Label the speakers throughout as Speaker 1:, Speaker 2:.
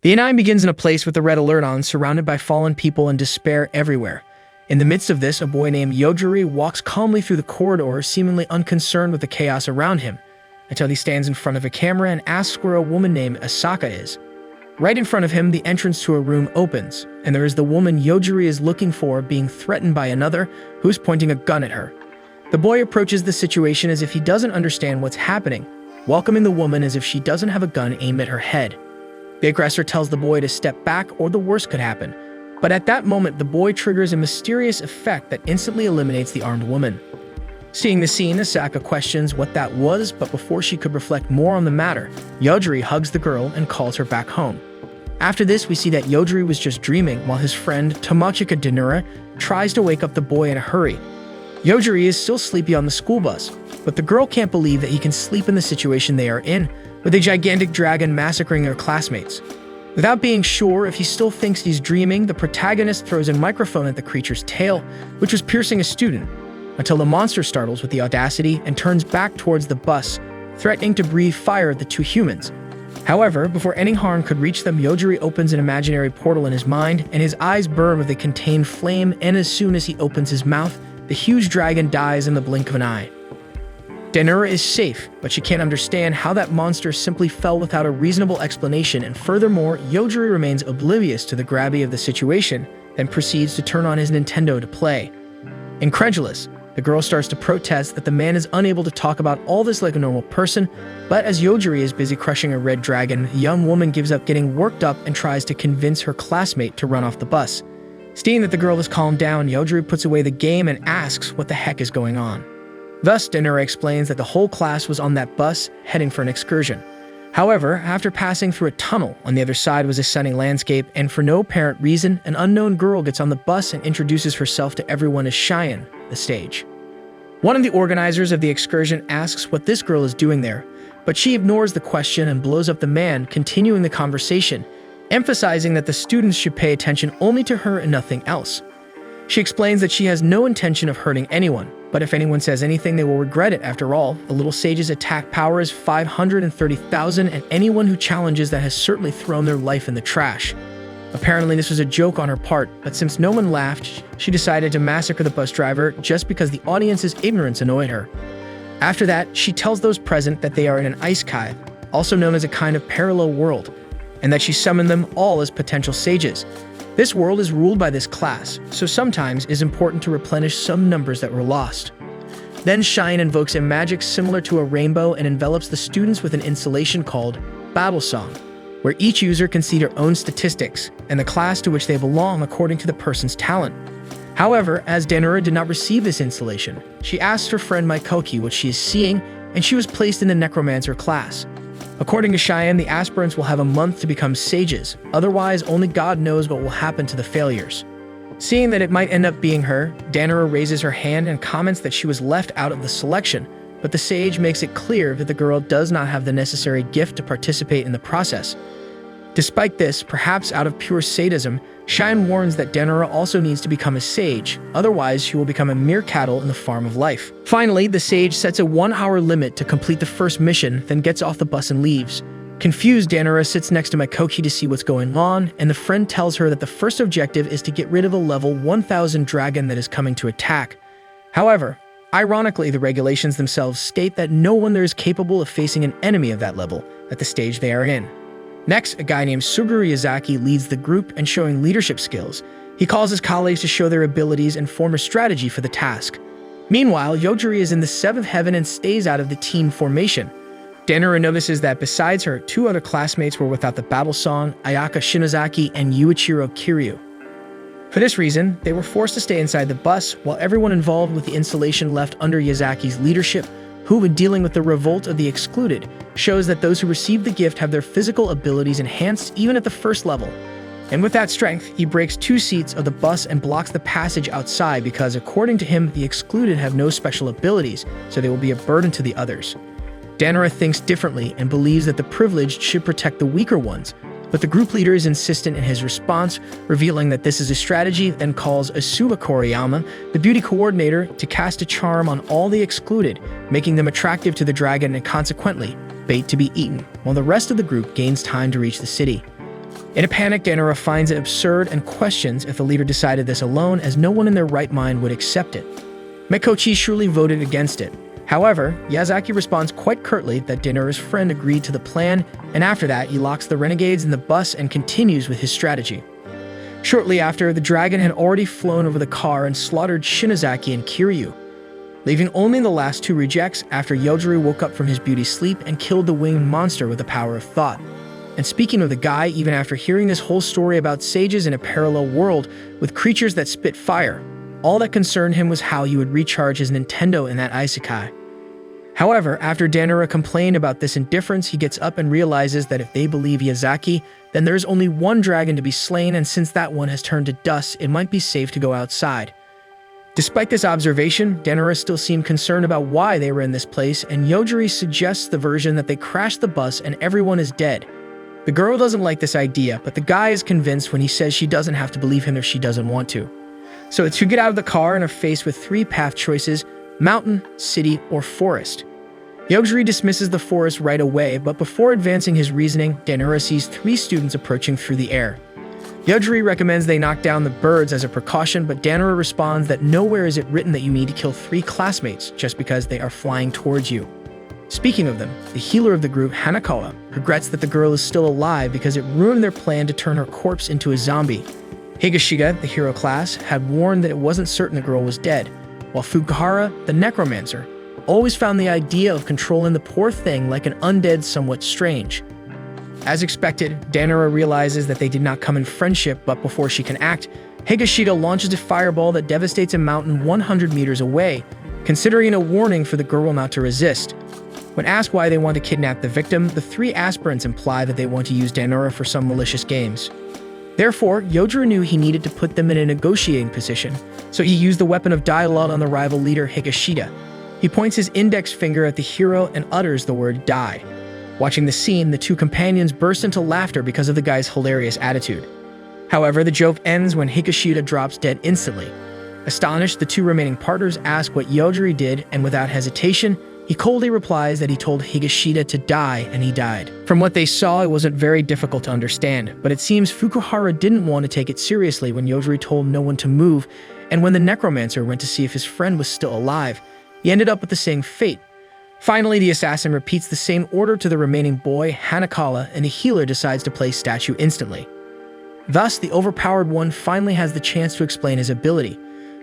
Speaker 1: The A9 begins in a place with the red alert on, surrounded by fallen people and despair everywhere. In the midst of this, a boy named Yogiri walks calmly through the corridor, seemingly unconcerned with the chaos around him, until he stands in front of a camera and asks where a woman named Asaka is. Right in front of him, the entrance to a room opens, and there is the woman Yogiri is looking for being threatened by another who's pointing a gun at her. The boy approaches the situation as if he doesn't understand what's happening, welcoming the woman as if she doesn't have a gun aimed at her head. The aggressor tells the boy to step back or the worst could happen, but at that moment the boy triggers a mysterious effect that instantly eliminates the armed woman. Seeing the scene, Asaka questions what that was, but before she could reflect more on the matter, Yogiri hugs the girl and calls her back home. After this, we see that Yogiri was just dreaming while his friend Tamachika Denura tries to wake up the boy in a hurry. Yogiri is still sleepy on the school bus, but the girl can't believe that he can sleep in the situation they are in, with a gigantic dragon massacring their classmates. Without being sure if he still thinks he's dreaming, the protagonist throws a microphone at the creature's tail, which was piercing a student, until the monster startles with the audacity and turns back towards the bus, threatening to breathe fire at the two humans. However, before any harm could reach them, Yogiri opens an imaginary portal in his mind, and his eyes burn with a contained flame, and as soon as he opens his mouth, the huge dragon dies in the blink of an eye. Denura is safe, but she can't understand how that monster simply fell without a reasonable explanation, and furthermore, Yogiri remains oblivious to the gravity of the situation, then proceeds to turn on his Nintendo to play. Incredulous, the girl starts to protest that the man is unable to talk about all this like a normal person, but as Yogiri is busy crushing a red dragon, the young woman gives up getting worked up and tries to convince her classmate to run off the bus. Seeing that the girl has calmed down, Yogiri puts away the game and asks what the heck is going on. Thus, Denura explains that the whole class was on that bus, heading for an excursion. However, after passing through a tunnel, on the other side was a stunning landscape, and for no apparent reason, an unknown girl gets on the bus and introduces herself to everyone as Cheyenne, the stage. One of the organizers of the excursion asks what this girl is doing there, but she ignores the question and blows up the man, continuing the conversation, emphasizing that the students should pay attention only to her and nothing else. She explains that she has no intention of hurting anyone, but if anyone says anything, they will regret it. After all, the little sage's attack power is 530,000, and anyone who challenges that has certainly thrown their life in the trash. Apparently, this was a joke on her part, but since no one laughed, she decided to massacre the bus driver just because the audience's ignorance annoyed her. After that, she tells those present that they are in an ice cave, also known as a kind of parallel world, and that she summoned them all as potential sages. This world is ruled by this class, so sometimes it is important to replenish some numbers that were lost. Then Shine invokes a magic similar to a rainbow and envelops the students with an installation called Battle Song, where each user can see their own statistics and the class to which they belong according to the person's talent. However, as Denura did not receive this installation, she asks her friend Maikoki what she is seeing, and she was placed in the Necromancer class. According to Cheyenne, the aspirants will have a month to become sages, otherwise only God knows what will happen to the failures. Seeing that it might end up being her, Denura raises her hand and comments that she was left out of the selection, but the sage makes it clear that the girl does not have the necessary gift to participate in the process. Despite this, perhaps out of pure sadism, Cheyenne warns that Denura also needs to become a sage, otherwise she will become a mere cattle in the farm of life. Finally, the sage sets a 1-hour limit to complete the first mission, then gets off the bus and leaves. Confused, Denura sits next to Maikoki to see what's going on, and the friend tells her that the first objective is to get rid of a level 1000 dragon that is coming to attack. However, ironically, the regulations themselves state that no one there is capable of facing an enemy of that level at the stage they are in. Next, a guy named Suguru Yazaki leads the group and showing leadership skills. He calls his colleagues to show their abilities and form a strategy for the task. Meanwhile, Yogiri is in the 7th heaven and stays out of the team formation. Denura notices that besides her, 2 other classmates were without the battle song, Ayaka Shinozaki and Yuichiro Kiryu. For this reason, they were forced to stay inside the bus, while everyone involved with the installation left under Yazaki's leadership, who, when dealing with the revolt of the excluded, shows that those who receive the gift have their physical abilities enhanced even at the first level. And with that strength, he breaks 2 seats of the bus and blocks the passage outside because, according to him, the excluded have no special abilities, so they will be a burden to the others. Denura thinks differently and believes that the privileged should protect the weaker ones, but the group leader is insistent in his response, revealing that this is a strategy, then calls Asuba Koriyama, the beauty coordinator, to cast a charm on all the excluded, making them attractive to the dragon and consequently, bait to be eaten, while the rest of the group gains time to reach the city. In a panic, Danora finds it absurd and questions if the leader decided this alone, as no one in their right mind would accept it. Mikochi surely voted against it. However, Yazaki responds quite curtly that Danora's friend agreed to the plan, and after that, he locks the renegades in the bus and continues with his strategy. Shortly after, the dragon had already flown over the car and slaughtered Shinozaki and Kiryu, leaving only the last two rejects after Yogiri woke up from his beauty sleep and killed the winged monster with the power of thought. And speaking of the guy, even after hearing this whole story about sages in a parallel world with creatures that spit fire, all that concerned him was how he would recharge his Nintendo in that Asaka. However, after Danora complained about this indifference, he gets up and realizes that if they believe Yazaki, then there's only one dragon to be slain, and since that one has turned to dust, it might be safe to go outside. Despite this observation, Danora still seemed concerned about why they were in this place, and Yogiri suggests the version that they crashed the bus and everyone is dead. The girl doesn't like this idea, but the guy is convinced when he says she doesn't have to believe him if she doesn't want to. So it's to get out of the car and are faced with three path choices: mountain, city, or forest. Yogiri dismisses the forest right away, but before advancing his reasoning, Danora sees three students approaching through the air. Yogiri recommends they knock down the birds as a precaution, but Danora responds that nowhere is it written that you need to kill three classmates just because they are flying towards you. Speaking of them, the healer of the group, Hanakawa, regrets that the girl is still alive because it ruined their plan to turn her corpse into a zombie. Higashida, the hero class, had warned that it wasn't certain the girl was dead, while Fukuhara, the necromancer, always found the idea of controlling the poor thing like an undead somewhat strange. As expected, Danora realizes that they did not come in friendship, but before she can act, Higashida launches a fireball that devastates a mountain 100 meters away, considering a warning for the girl not to resist. When asked why they want to kidnap the victim, the three aspirants imply that they want to use Danora for some malicious games. Therefore, Yogiri knew he needed to put them in a negotiating position, so he used the weapon of dialogue on the rival leader Higashida. He points his index finger at the hero and utters the word die. Watching the scene, the two companions burst into laughter because of the guy's hilarious attitude. However, the joke ends when Higashida drops dead instantly. Astonished, the two remaining partners ask what Yogiri did, and without hesitation, he coldly replies that he told Higashida to die, and he died. From what they saw, it wasn't very difficult to understand, but it seems Fukuhara didn't want to take it seriously when Yogiri told no one to move, and when the necromancer went to see if his friend was still alive, he ended up with the same fate. Finally, the assassin repeats the same order to the remaining boy, Hanakawa, and the healer decides to place statue instantly. Thus, the overpowered one finally has the chance to explain his ability.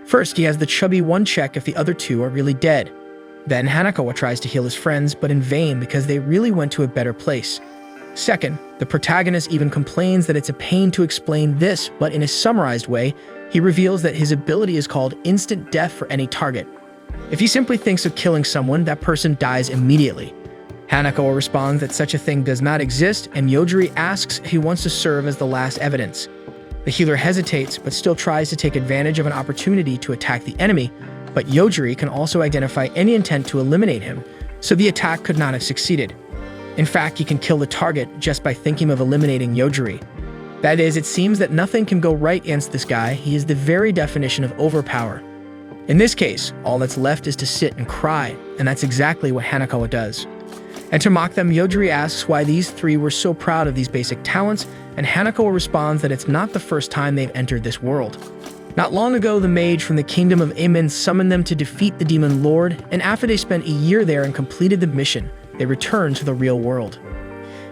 Speaker 1: First, he has the chubby one check if the other two are really dead. Then Hanakawa tries to heal his friends, but in vain because they really went to a better place. Second, the protagonist even complains that it's a pain to explain this, but in a summarized way, he reveals that his ability is called instant death for any target. If he simply thinks of killing someone, that person dies immediately. Hanakawa responds that such a thing does not exist, and Yogiri asks if he wants to serve as the last evidence. The healer hesitates, but still tries to take advantage of an opportunity to attack the enemy, but Yogiri can also identify any intent to eliminate him, so the attack could not have succeeded. In fact, he can kill the target just by thinking of eliminating Yogiri. That is, it seems that nothing can go right against this guy. He is the very definition of overpower. In this case, all that's left is to sit and cry, and that's exactly what Hanakawa does. And to mock them, Yogiri asks why these three were so proud of these basic talents, and Hanakawa responds that it's not the first time they've entered this world. Not long ago, the mage from the kingdom of Amen summoned them to defeat the demon lord, and after they spent a year there and completed the mission, they returned to the real world.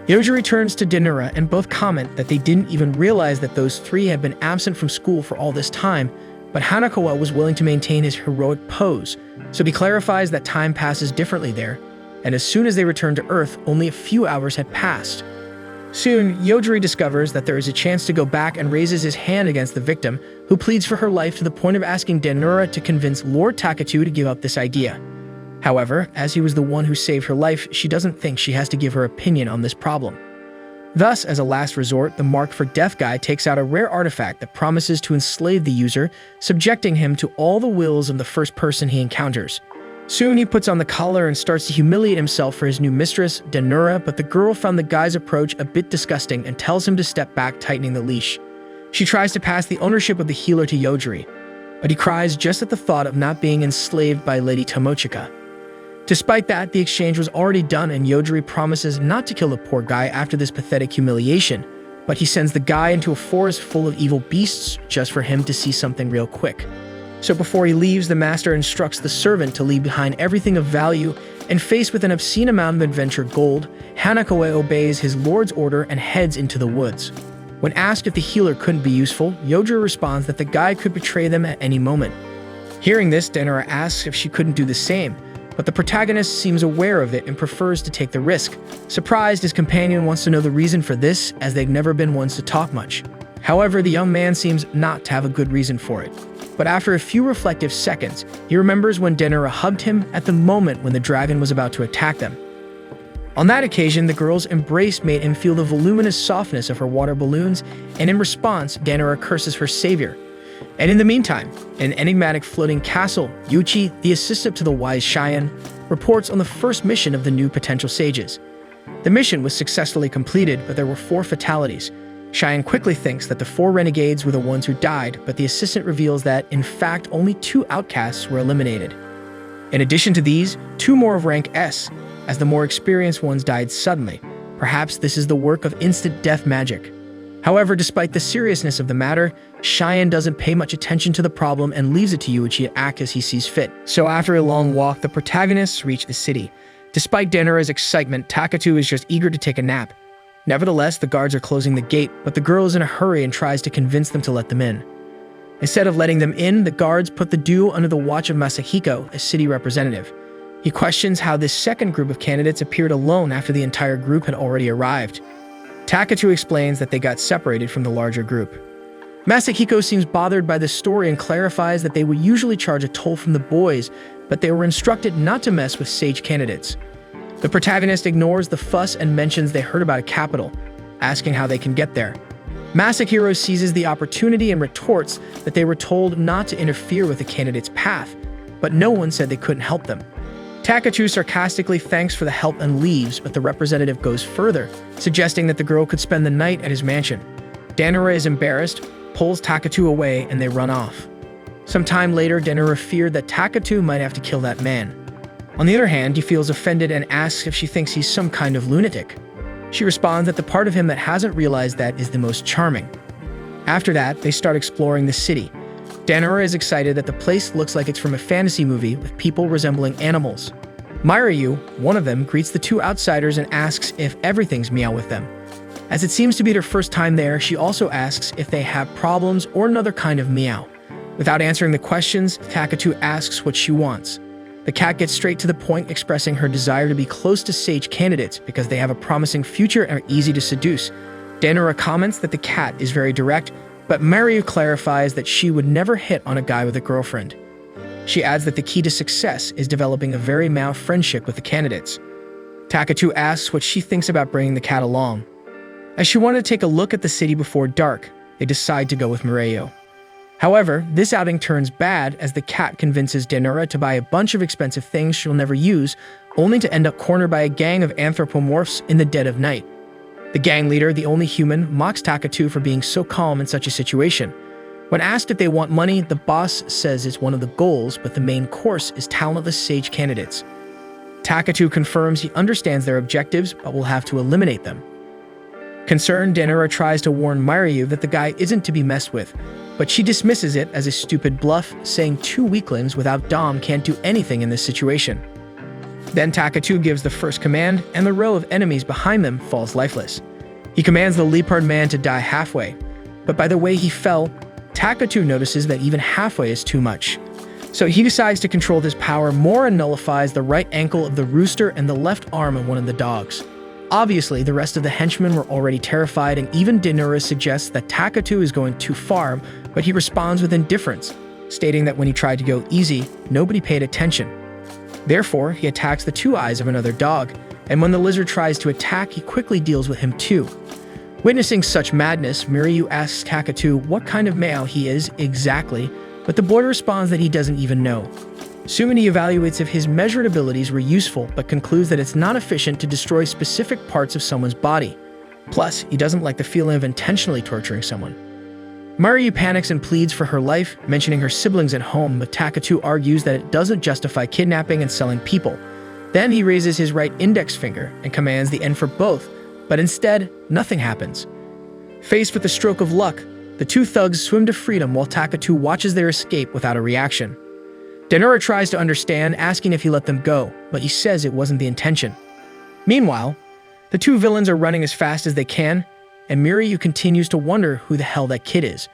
Speaker 1: Yogiri turns to Danora, and both comment that they didn't even realize that those three had been absent from school for all this time, but Hanakawa was willing to maintain his heroic pose, so he clarifies that time passes differently there, and as soon as they return to Earth, only a few hours had passed. Soon, Yogiri discovers that there is a chance to go back and raises his hand against the victim, who pleads for her life to the point of asking Danora to convince Lord Takatu to give up this idea. However, as he was the one who saved her life, she doesn't think she has to give her opinion on this problem. Thus, as a last resort, the Mark for Death guy takes out a rare artifact that promises to enslave the user, subjecting him to all the wills of the first person he encounters. Soon he puts on the collar and starts to humiliate himself for his new mistress, Danora, but the girl found the guy's approach a bit disgusting and tells him to step back, tightening the leash. She tries to pass the ownership of the healer to Yogiri, but he cries just at the thought of not being enslaved by Lady Tomochika. Despite that, the exchange was already done and Yogiri promises not to kill the poor guy after this pathetic humiliation, but he sends the guy into a forest full of evil beasts just for him to see something real quick. So before he leaves, the master instructs the servant to leave behind everything of value, and faced with an obscene amount of adventured gold, Hanako obeys his lord's order and heads into the woods. When asked if the healer couldn't be useful, Yogiri responds that the guy could betray them at any moment. Hearing this, Denora asks if she couldn't do the same, but the protagonist seems aware of it and prefers to take the risk. Surprised, his companion wants to know the reason for this, as they've never been ones to talk much. However, the young man seems not to have a good reason for it. But after a few reflective seconds, he remembers when Denora hugged him at the moment when the dragon was about to attack them. On that occasion, the girl's embrace made him feel the voluminous softness of her water balloons, and in response, Denora curses her savior. And in the meantime, in an enigmatic floating castle, Yuchi, the assistant to the wise Cheyenne, reports on the first mission of the new potential sages. The mission was successfully completed, but there were 4 fatalities. Cheyenne quickly thinks that the 4 renegades were the ones who died, but the assistant reveals that, in fact, only 2 outcasts were eliminated. In addition to these, 2 more of rank S, as the more experienced ones died suddenly. Perhaps this is the work of instant death magic. However, despite the seriousness of the matter, Cheyenne doesn't pay much attention to the problem and leaves it to Yuichi to act as he sees fit. So after a long walk, the protagonists reach the city. Despite Denora's excitement, Takatu is just eager to take a nap. Nevertheless, the guards are closing the gate, but the girl is in a hurry and tries to convince them to let them in. Instead of letting them in, the guards put the duo under the watch of Masahiko, a city representative. He questions how this second group of candidates appeared alone after the entire group had already arrived. Takatu explains that they got separated from the larger group. Masahiko seems bothered by this story and clarifies that they would usually charge a toll from the boys, but they were instructed not to mess with sage candidates. The protagonist ignores the fuss and mentions they heard about a capital, asking how they can get there. Masahiro seizes the opportunity and retorts that they were told not to interfere with the candidate's path, but no one said they couldn't help them. Takatu sarcastically thanks for the help and leaves, but the representative goes further, suggesting that the girl could spend the night at his mansion. Denora is embarrassed, pulls Takatu away, and they run off. Some time later, Denora feared that Takatu might have to kill that man. On the other hand, he feels offended and asks if she thinks he's some kind of lunatic. She responds that the part of him that hasn't realized that is the most charming. After that, they start exploring the city. Denora is excited that the place looks like it's from a fantasy movie with people resembling animals. Mairyu, one of them, greets the 2 outsiders and asks if everything's meow with them. As it seems to be their first time there, she also asks if they have problems or another kind of meow. Without answering the questions, Takatu asks what she wants. The cat gets straight to the point, expressing her desire to be close to sage candidates because they have a promising future and are easy to seduce. Denora comments that the cat is very direct, but Mairyu clarifies that she would never hit on a guy with a girlfriend. She adds that the key to success is developing a very mild friendship with the candidates. Takatu asks what she thinks about bringing the cat along. As she wanted to take a look at the city before dark, they decide to go with Mireio. However, this outing turns bad as the cat convinces Denora to buy a bunch of expensive things she'll never use, only to end up cornered by a gang of anthropomorphs in the dead of night. The gang leader, the only human, mocks Takatu for being so calm in such a situation. When asked if they want money, the boss says it's one of the goals, but the main course is talentless sage candidates. Takatu confirms he understands their objectives, but will have to eliminate them. Concerned, Denora tries to warn Mairyu that the guy isn't to be messed with, but she dismisses it as a stupid bluff, saying 2 weaklings without Dom can't do anything in this situation. Then Takatu gives the first command, and the row of enemies behind them falls lifeless. He commands the leopard man to die halfway, but by the way he fell, Takatu notices that even halfway is too much. So he decides to control this power more and nullifies the right ankle of the rooster and the left arm of one of the dogs. Obviously, the rest of the henchmen were already terrified, and even Denora suggests that Takatu is going too far, but he responds with indifference, stating that when he tried to go easy, nobody paid attention. Therefore, he attacks the 2 eyes of another dog, and when the lizard tries to attack, he quickly deals with him too. Witnessing such madness, Mireyu asks Takatu what kind of male he is exactly, but the boy responds that he doesn't even know. Soon he evaluates if his measured abilities were useful, but concludes that it's not efficient to destroy specific parts of someone's body. Plus, he doesn't like the feeling of intentionally torturing someone. Mairyu panics and pleads for her life, mentioning her siblings at home, but Takatu argues that it doesn't justify kidnapping and selling people. Then he raises his right index finger and commands the end for both, but instead, nothing happens. Faced with the stroke of luck, the two thugs swim to freedom while Takatu watches their escape without a reaction. Denura tries to understand, asking if he let them go, but he says it wasn't the intention. Meanwhile, the two villains are running as fast as they can, and Miryu continues to wonder who the hell that kid is.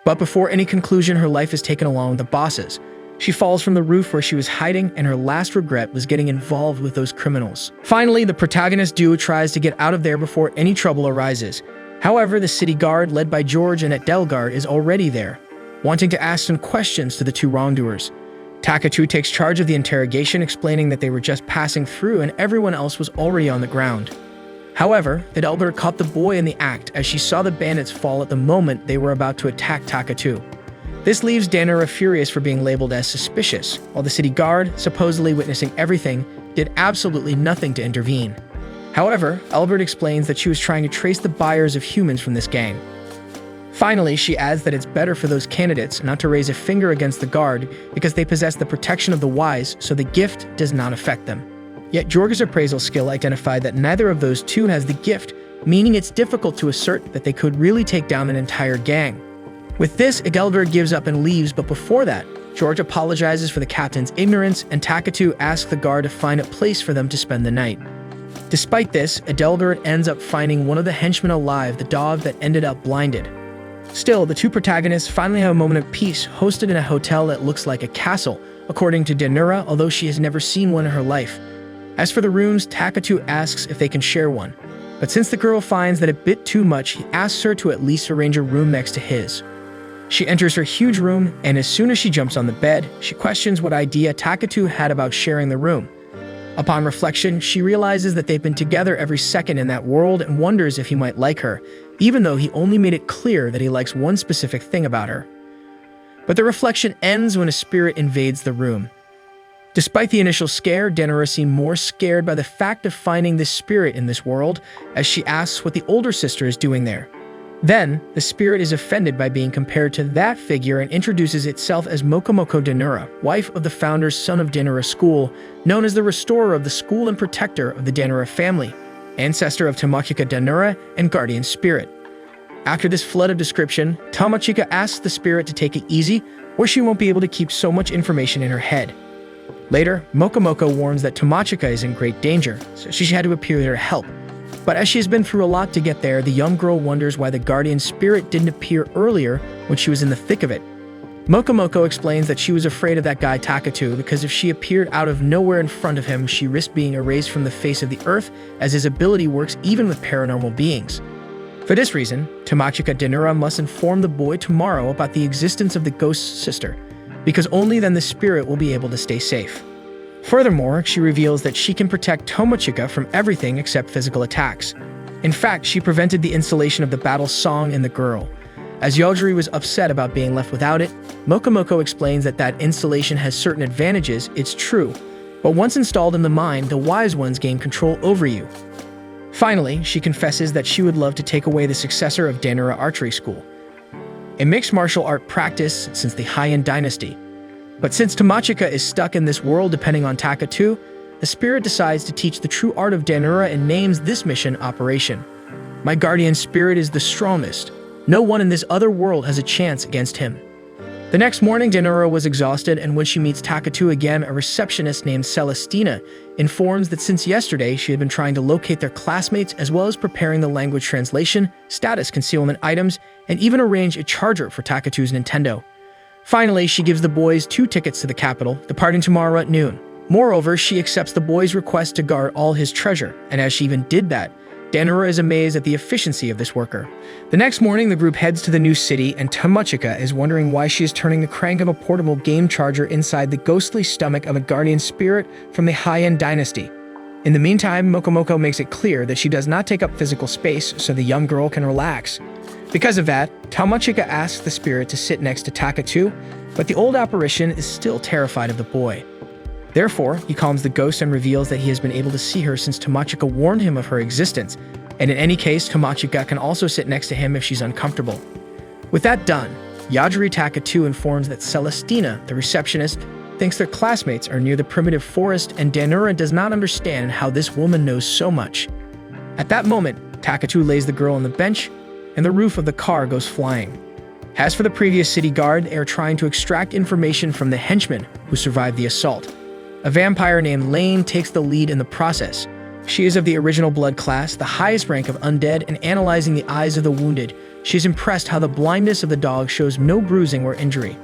Speaker 1: But before any conclusion, her life is taken along with the bosses. She falls from the roof where she was hiding, and her last regret was getting involved with those criminals. Finally, the protagonist duo tries to get out of there before any trouble arises. However, the city guard, led by George and Delgard, is already there, wanting to ask some questions to the two wrongdoers. Takatu takes charge of the interrogation, explaining that they were just passing through and everyone else was already on the ground. However, Delgard caught the boy in the act as she saw the bandits fall at the moment they were about to attack Takatu. This leaves Denura furious for being labeled as suspicious, while the city guard, supposedly witnessing everything, did absolutely nothing to intervene. However, Albert explains that she was trying to trace the buyers of humans from this gang. Finally, she adds that it's better for those candidates not to raise a finger against the guard because they possess the protection of the wise, so the gift does not affect them. Yet Jorge's appraisal skill identified that neither of those two has the gift, meaning it's difficult to assert that they could really take down an entire gang. With this, Adelgard gives up and leaves, but before that, George apologizes for the captain's ignorance, and Takatu asks the guard to find a place for them to spend the night. Despite this, Adelgard ends up finding one of the henchmen alive, the dog that ended up blinded. Still, the two protagonists finally have a moment of peace, hosted in a hotel that looks like a castle, according to Denura, although she has never seen one in her life. As for the rooms, Takatu asks if they can share one, but since the girl finds that a bit too much, he asks her to at least arrange a room next to his. She enters her huge room, and as soon as she jumps on the bed, she questions what idea Takatu had about sharing the room. Upon reflection, she realizes that they've been together every second in that world and wonders if he might like her, even though he only made it clear that he likes one specific thing about her. But the reflection ends when a spirit invades the room. Despite the initial scare, Denura seemed more scared by the fact of finding this spirit in this world, as she asks what the older sister is doing there. Then, the spirit is offended by being compared to that figure and introduces itself as Mokomoko Denura, wife of the founder's son of Denura School, known as the restorer of the school and protector of the Denura family, ancestor of Tamachika Denura and guardian spirit. After this flood of description, Tamachika asks the spirit to take it easy, or she won't be able to keep so much information in her head. Later, Mokomoko warns that Tamachika is in great danger, so she had to appear there to help. But as she has been through a lot to get there, the young girl wonders why the guardian spirit didn't appear earlier when she was in the thick of it. Mokomoko explains that she was afraid of that guy Takatu because if she appeared out of nowhere in front of him, she risked being erased from the face of the earth, as his ability works even with paranormal beings. For this reason, Tamachika Denura must inform the boy tomorrow about the existence of the ghost sister, because only then the spirit will be able to stay safe. Furthermore, she reveals that she can protect Tamachika from everything except physical attacks. In fact, she prevented the installation of the battle song in the girl. As Yogiri was upset about being left without it, Mokomoko explains that that installation has certain advantages, it's true, but once installed in the mind, the wise ones gain control over you. Finally, she confesses that she would love to take away the successor of Denura Archery School, a mixed martial art practice since the Heian dynasty. But since Tamachika is stuck in this world depending on Takatu, the spirit decides to teach the true art of Denura and names this mission Operation. My guardian spirit is the strongest. No one in this other world has a chance against him. The next morning, Denura was exhausted, and when she meets Takatu again, a receptionist named Celestina informs that since yesterday she had been trying to locate their classmates as well as preparing the language translation, status concealment items, and even arrange a charger for Takatu's Nintendo. Finally, she gives the boys 2 tickets to the capital, departing tomorrow at noon. Moreover, she accepts the boy's request to guard all his treasure, and as she even did that, Denura is amazed at the efficiency of this worker. The next morning, the group heads to the new city, and Tamachika is wondering why she is turning the crank of a portable game charger inside the ghostly stomach of a guardian spirit from the Heian dynasty. In the meantime, Mokomoko makes it clear that she does not take up physical space so the young girl can relax. Because of that, Tamachika asks the spirit to sit next to Takatu, but the old apparition is still terrified of the boy. Therefore, he calms the ghost and reveals that he has been able to see her since Tamachika warned him of her existence, and in any case, Tamachika can also sit next to him if she's uncomfortable. With that done, Yogiri Takatu informs that Celestina, the receptionist, thinks their classmates are near the primitive forest, and Denura does not understand how this woman knows so much. At that moment, Takatu lays the girl on the bench, and the roof of the car goes flying. As for the previous city guard, they are trying to extract information from the henchman who survived the assault. A vampire named Lane takes the lead in the process. She is of the original blood class, the highest rank of undead, and analyzing the eyes of the wounded, she is impressed how the blindness of the dog shows no bruising or injury.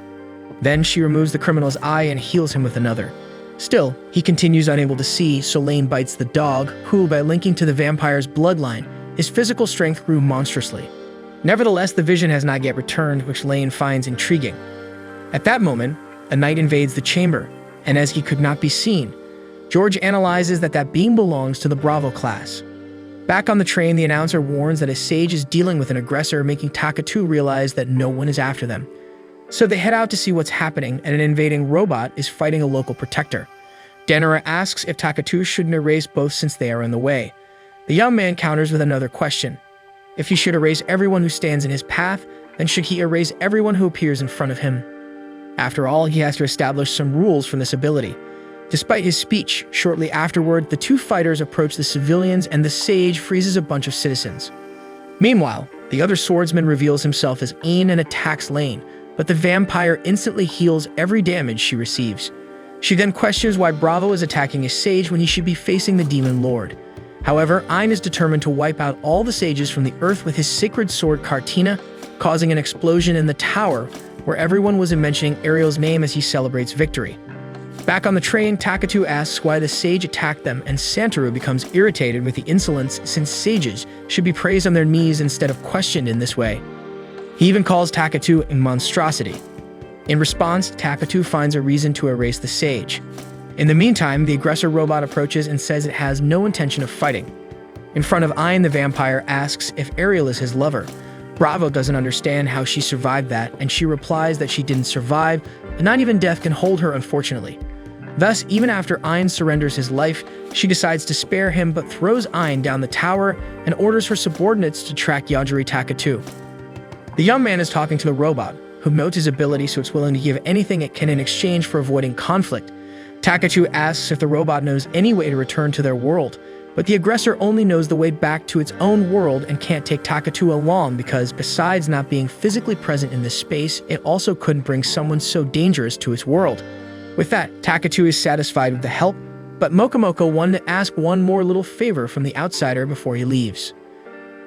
Speaker 1: Then she removes the criminal's eye and heals him with another. Still, he continues unable to see, so Lane bites the dog, who, by linking to the vampire's bloodline, his physical strength grew monstrously. Nevertheless, the vision has not yet returned, which Lane finds intriguing. At that moment, a knight invades the chamber, and as he could not be seen, George analyzes that being belongs to the Bravo class. Back on the train, the announcer warns that a sage is dealing with an aggressor, making Takatu realize that no one is after them. So they head out to see what's happening, and an invading robot is fighting a local protector. Denora asks if Takatu shouldn't erase both since they are in the way. The young man counters with another question. If he should erase everyone who stands in his path, then should he erase everyone who appears in front of him? After all, he has to establish some rules from this ability. Despite his speech, shortly afterward, the two fighters approach the civilians and the sage freezes a bunch of citizens. Meanwhile, the other swordsman reveals himself as Ain and attacks Lane, but the vampire instantly heals every damage she receives. She then questions why Bravo is attacking a sage when he should be facing the demon lord. However, Ain is determined to wipe out all the sages from the earth with his sacred sword Kartina, causing an explosion in the tower, where everyone was mentioning Ariel's name as he celebrates victory. Back on the train, Takatu asks why the sage attacked them, and Santoru becomes irritated with the insolence since sages should be praised on their knees instead of questioned in this way. He even calls Takatu a monstrosity. In response, Takatu finds a reason to erase the sage. In the meantime, the aggressor robot approaches and says it has no intention of fighting. In front of Ain, the vampire asks if Ariel is his lover. Bravo doesn't understand how she survived that, and she replies that she didn't survive, but not even death can hold her, unfortunately. Thus, even after Ain surrenders his life, she decides to spare him but throws Ain down the tower and orders her subordinates to track Yogiri Takatu. The young man is talking to the robot, who notes his ability so it's willing to give anything it can in exchange for avoiding conflict. Takatu asks if the robot knows any way to return to their world, but the aggressor only knows the way back to its own world and can't take Takatu along because, besides not being physically present in this space, it also couldn't bring someone so dangerous to its world. With that, Takatu is satisfied with the help, but Mokomoko wanted to ask one more little favor from the outsider before he leaves.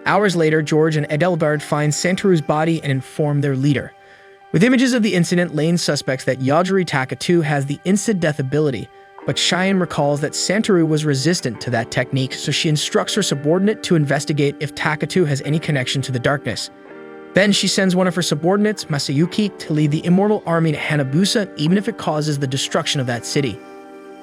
Speaker 1: Hours later, George and Edelgard find Santoru's body and inform their leader. With images of the incident, Lane suspects that Yogiri Takatu has the instant death ability, but Cheyenne recalls that Santoru was resistant to that technique, so she instructs her subordinate to investigate if Takatu has any connection to the darkness. Then she sends one of her subordinates, Masayuki, to lead the immortal army to Hanabusa, even if it causes the destruction of that city.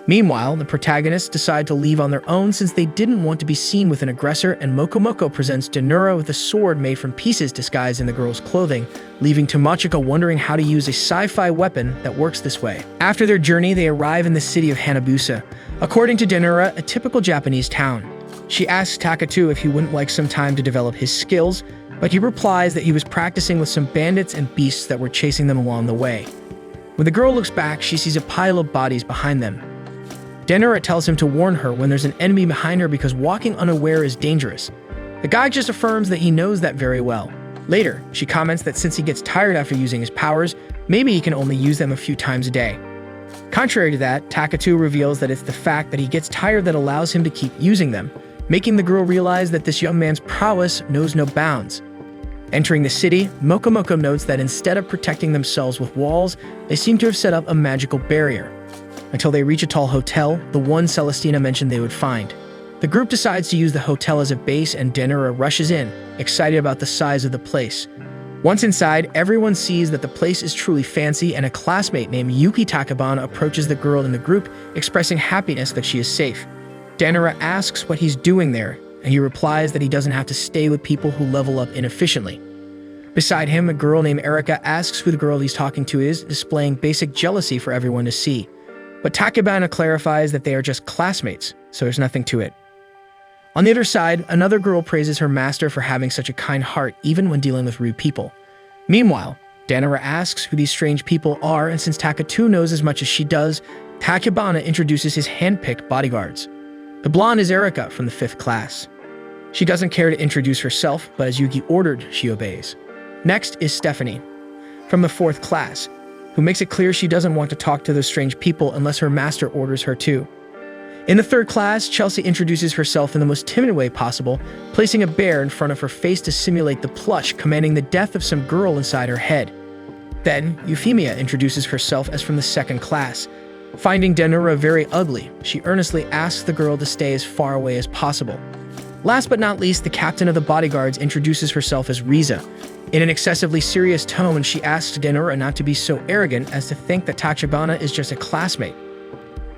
Speaker 1: Meanwhile, the protagonists decide to leave on their own since they didn't want to be seen with an aggressor, and Mokomoko presents Denura with a sword made from pieces disguised in the girl's clothing, leaving Tomochika wondering how to use a sci-fi weapon that works this way. After their journey, they arrive in the city of Hanabusa, according to Denura, a typical Japanese town. She asks Takatu if he wouldn't like some time to develop his skills, but he replies that he was practicing with some bandits and beasts that were chasing them along the way. When the girl looks back, she sees a pile of bodies behind them. Denura tells him to warn her when there's an enemy behind her because walking unaware is dangerous. The guy just affirms that he knows that very well. Later, she comments that since he gets tired after using his powers, maybe he can only use them a few times a day. Contrary to that, Takatu reveals that it's the fact that he gets tired that allows him to keep using them, making the girl realize that this young man's prowess knows no bounds. Entering the city, Mokomoko notes that instead of protecting themselves with walls, they seem to have set up a magical barrier. Until they reach a tall hotel, the one Celestina mentioned they would find. The group decides to use the hotel as a base, and Denura rushes in, excited about the size of the place. Once inside, everyone sees that the place is truly fancy, and a classmate named Yuki Takabana approaches the girl in the group, expressing happiness that she is safe. Denura asks what he's doing there, and he replies that he doesn't have to stay with people who level up inefficiently. Beside him, a girl named Erika asks who the girl he's talking to is, displaying basic jealousy for everyone to see. But Takabana clarifies that they are just classmates, so there's nothing to it. On the other side, another girl praises her master for having such a kind heart even when dealing with rude people. Meanwhile, Denura asks who these strange people are, and since Takatu knows as much as she does, Takabana introduces his hand-picked bodyguards. The blonde is Erika from the 5th class. She doesn't care to introduce herself, but as Yugi ordered, she obeys. Next is Stephanie, from the 4th class, who makes it clear she doesn't want to talk to those strange people unless her master orders her to. In the 3rd class, Chelsea introduces herself in the most timid way possible, placing a bear in front of her face to simulate the plush, commanding the death of some girl inside her head. Then, Euphemia introduces herself as from the 2nd class. Finding Denura very ugly, she earnestly asks the girl to stay as far away as possible. Last but not least, the captain of the bodyguards introduces herself as Riza. In an excessively serious tone, she asks Denura not to be so arrogant as to think that Tachibana is just a classmate.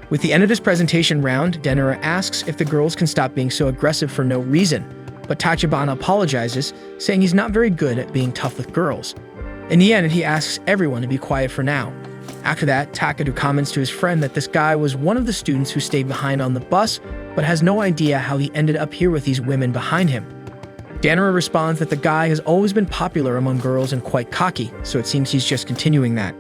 Speaker 1: With the end of this presentation round, Denura asks if the girls can stop being so aggressive for no reason, but Tachibana apologizes, saying he's not very good at being tough with girls. In the end, he asks everyone to be quiet for now. After that, Takadu comments to his friend that this guy was one of the students who stayed behind on the bus, but has no idea how he ended up here with these women behind him. Denura responds that the guy has always been popular among girls and quite cocky, so it seems he's just continuing that.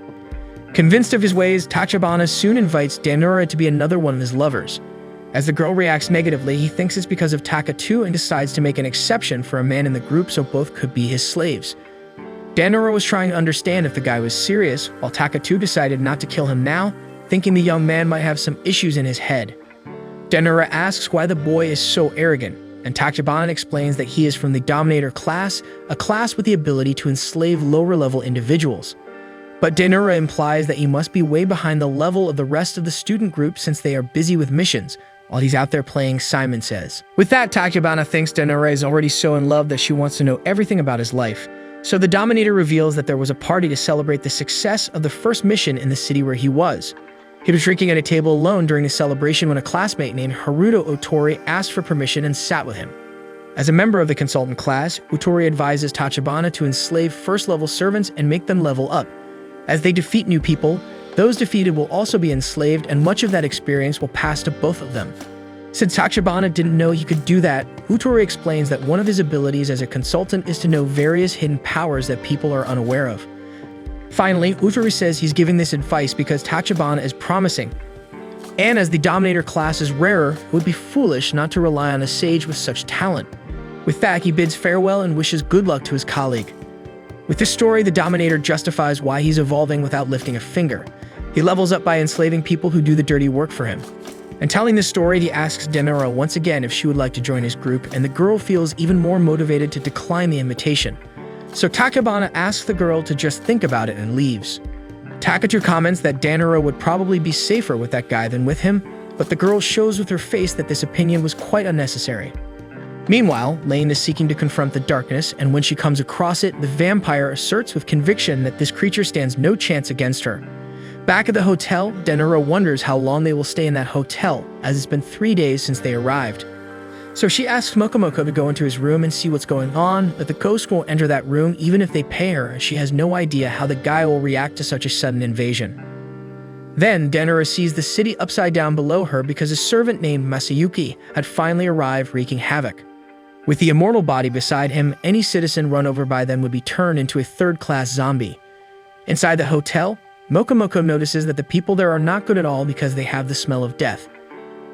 Speaker 1: Convinced of his ways, Tachibana soon invites Denura to be another one of his lovers. As the girl reacts negatively, he thinks it's because of Taka too and decides to make an exception for a man in the group so both could be his slaves. Denura was trying to understand if the guy was serious, while Taka-2 decided not to kill him now, thinking the young man might have some issues in his head. Denura asks why the boy is so arrogant, and Tachibana explains that he is from the Dominator class, a class with the ability to enslave lower-level individuals. But Denura implies that he must be way behind the level of the rest of the student group since they are busy with missions, while he's out there playing Simon Says. With that, Tachibana thinks Denura is already so in love that she wants to know everything about his life. So the Dominator reveals that there was a party to celebrate the success of the first mission in the city where he was. He was drinking at a table alone during the celebration when a classmate named Haruto Otori asked for permission and sat with him. As a member of the consultant class, Otori advises Tachibana to enslave first-level servants and make them level up. As they defeat new people, those defeated will also be enslaved, and much of that experience will pass to both of them. Since Tachibana didn't know he could do that, Utori explains that one of his abilities as a consultant is to know various hidden powers that people are unaware of. Finally, Utori says he's giving this advice because Tachibana is promising, and as the Dominator class is rarer, it would be foolish not to rely on a sage with such talent. With that, he bids farewell and wishes good luck to his colleague. With this story, the Dominator justifies why he's evolving without lifting a finger. He levels up by enslaving people who do the dirty work for him. And telling this story, he asks Denura once again if she would like to join his group, and the girl feels even more motivated to decline the invitation. So Tachibana asks the girl to just think about it and leaves. Takatu comments that Denura would probably be safer with that guy than with him, but the girl shows with her face that this opinion was quite unnecessary. Meanwhile, Lane is seeking to confront the darkness, and when she comes across it, the vampire asserts with conviction that this creature stands no chance against her. Back at the hotel, Denura wonders how long they will stay in that hotel, as it's been 3 days since they arrived. So she asks Mokomoko to go into his room and see what's going on, but the ghost won't enter that room even if they pay her, as she has no idea how the guy will react to such a sudden invasion. Then, Denura sees the city upside down below her because a servant named Masayuki had finally arrived wreaking havoc. With the immortal body beside him, any citizen run over by them would be turned into a third-class zombie. Inside the hotel, Mokomoko notices that the people there are not good at all because they have the smell of death.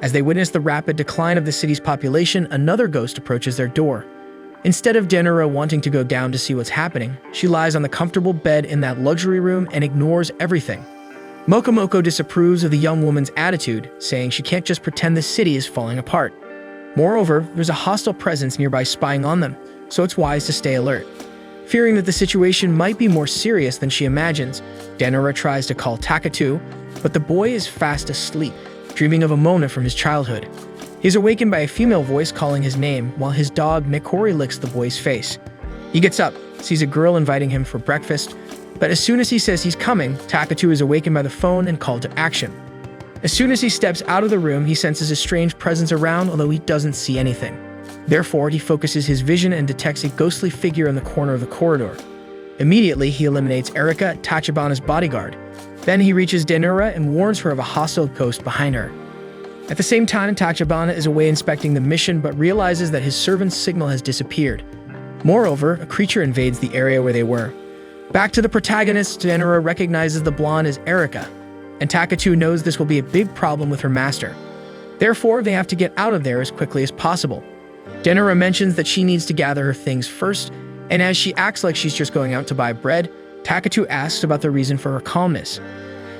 Speaker 1: As they witness the rapid decline of the city's population, another ghost approaches their door. Instead of Denura wanting to go down to see what's happening, she lies on the comfortable bed in that luxury room and ignores everything. Mokomoko disapproves of the young woman's attitude, saying she can't just pretend the city is falling apart. Moreover, there's a hostile presence nearby spying on them, so it's wise to stay alert. Fearing that the situation might be more serious than she imagines, Denura tries to call Takatu, but the boy is fast asleep, dreaming of a moment from his childhood. He is awakened by a female voice calling his name, while his dog Mikori licks the boy's face. He gets up, sees a girl inviting him for breakfast, but as soon as he says he's coming, Takatu is awakened by the phone and called to action. As soon as he steps out of the room, he senses a strange presence around, although he doesn't see anything. Therefore, he focuses his vision and detects a ghostly figure in the corner of the corridor. Immediately, he eliminates Erika, Tachibana's bodyguard. Then he reaches Denura and warns her of a hostile ghost behind her. At the same time, Tachibana is away inspecting the mission but realizes that his servant's signal has disappeared. Moreover, a creature invades the area where they were. Back to the protagonist, Denura recognizes the blonde as Erika, and Takatu knows this will be a big problem with her master. Therefore, they have to get out of there as quickly as possible. Denora mentions that she needs to gather her things first, and as she acts like she's just going out to buy bread, Takatu asks about the reason for her calmness.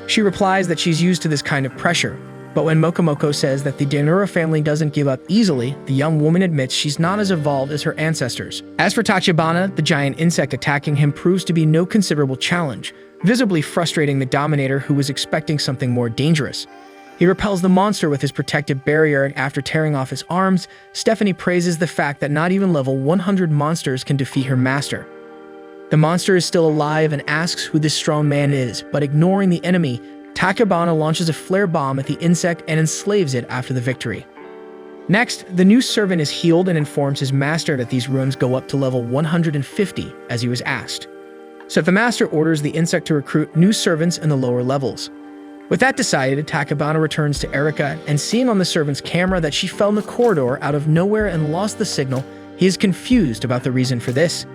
Speaker 1: She replies that she's used to this kind of pressure, but when Mokomoko says that the Denora family doesn't give up easily, the young woman admits she's not as evolved as her ancestors. As for Tachibana, the giant insect attacking him proves to be no considerable challenge, visibly frustrating the Dominator who was expecting something more dangerous. He repels the monster with his protective barrier, and after tearing off his arms, Stephanie praises the fact that not even level 100 monsters can defeat her master. The monster is still alive and asks who this strong man is, but ignoring the enemy, Tachibana launches a flare bomb at the insect and enslaves it after the victory. Next, the new servant is healed and informs his master that these rooms go up to level 150, as he was asked. So the master orders the insect to recruit new servants in the lower levels. With that decided, Tachibana returns to Erika, and seeing on the servant's camera that she fell in the corridor out of nowhere and lost the signal, he is confused about the reason for this.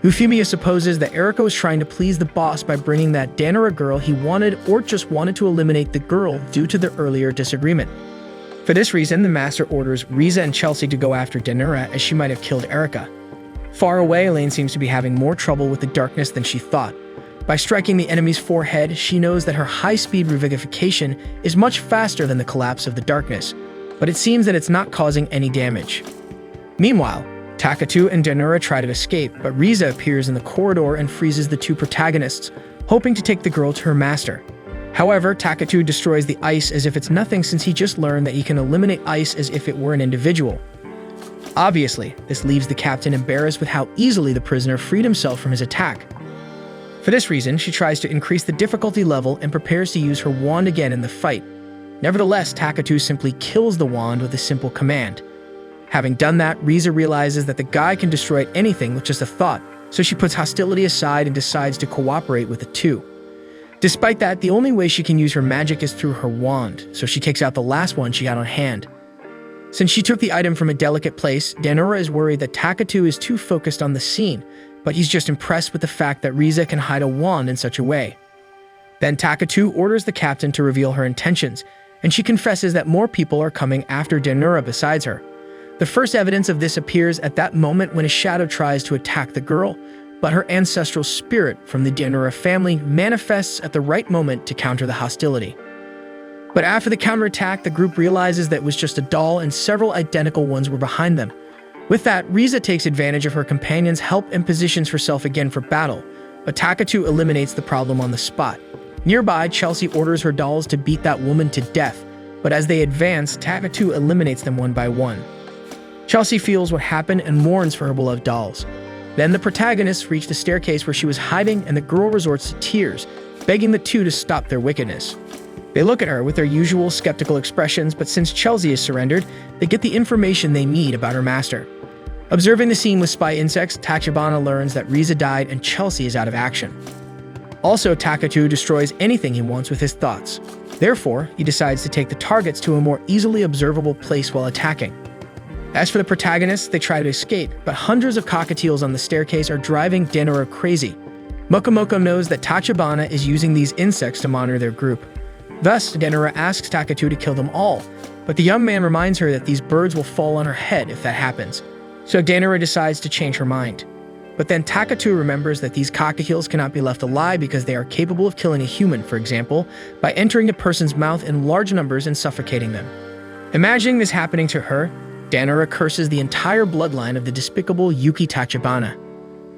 Speaker 1: Euphemia supposes that Erika was trying to please the boss by bringing that Danora girl he wanted, or just wanted to eliminate the girl due to their earlier disagreement. For this reason, the master orders Riza and Chelsea to go after Danora, as she might have killed Erika. Far away, Elaine seems to be having more trouble with the darkness than she thought. By striking the enemy's forehead, she knows that her high-speed revivification is much faster than the collapse of the darkness, but it seems that it's not causing any damage. Meanwhile, Takatu and Danora try to escape, but Riza appears in the corridor and freezes the two protagonists, hoping to take the girl to her master. However, Takatu destroys the ice as if it's nothing, since he just learned that he can eliminate ice as if it were an individual. Obviously, this leaves the captain embarrassed with how easily the prisoner freed himself from his attack. For this reason, she tries to increase the difficulty level and prepares to use her wand again in the fight. Nevertheless, Takatu simply kills the wand with a simple command. Having done that, Riza realizes that the guy can destroy anything with just a thought, so she puts hostility aside and decides to cooperate with the two. Despite that, the only way she can use her magic is through her wand, so she takes out the last one she had on hand. Since she took the item from a delicate place, Danora is worried that Takatu is too focused on the scene, but he's just impressed with the fact that Riza can hide a wand in such a way. Then Takatu orders the captain to reveal her intentions, and she confesses that more people are coming after Danora besides her. The first evidence of this appears at that moment when a shadow tries to attack the girl, but her ancestral spirit from the Danora family manifests at the right moment to counter the hostility. But after the counterattack, the group realizes that it was just a doll and several identical ones were behind them. With that, Riza takes advantage of her companion's help and positions herself again for battle, but Takatu eliminates the problem on the spot. Nearby, Chelsea orders her dolls to beat that woman to death, but as they advance, Takatu eliminates them one by one. Chelsea feels what happened and mourns for her beloved dolls. Then the protagonists reach the staircase where she was hiding, and the girl resorts to tears, begging the two to stop their wickedness. They look at her with their usual skeptical expressions, but since Chelsea has surrendered, they get the information they need about her master. Observing the scene with spy insects, Tachibana learns that Riza died and Chelsea is out of action. Also, Takatu destroys anything he wants with his thoughts. Therefore, he decides to take the targets to a more easily observable place while attacking. As for the protagonists, they try to escape, but hundreds of cockatiels on the staircase are driving Danora crazy. Mokomoko knows that Tachibana is using these insects to monitor their group. Thus, Danora asks Takatu to kill them all, but the young man reminds her that these birds will fall on her head if that happens. So Danora decides to change her mind. But then Takatu remembers that these cockatiels cannot be left alive because they are capable of killing a human, for example, by entering a person's mouth in large numbers and suffocating them. Imagining this happening to her, Danora curses the entire bloodline of the despicable Yuki Tachibana.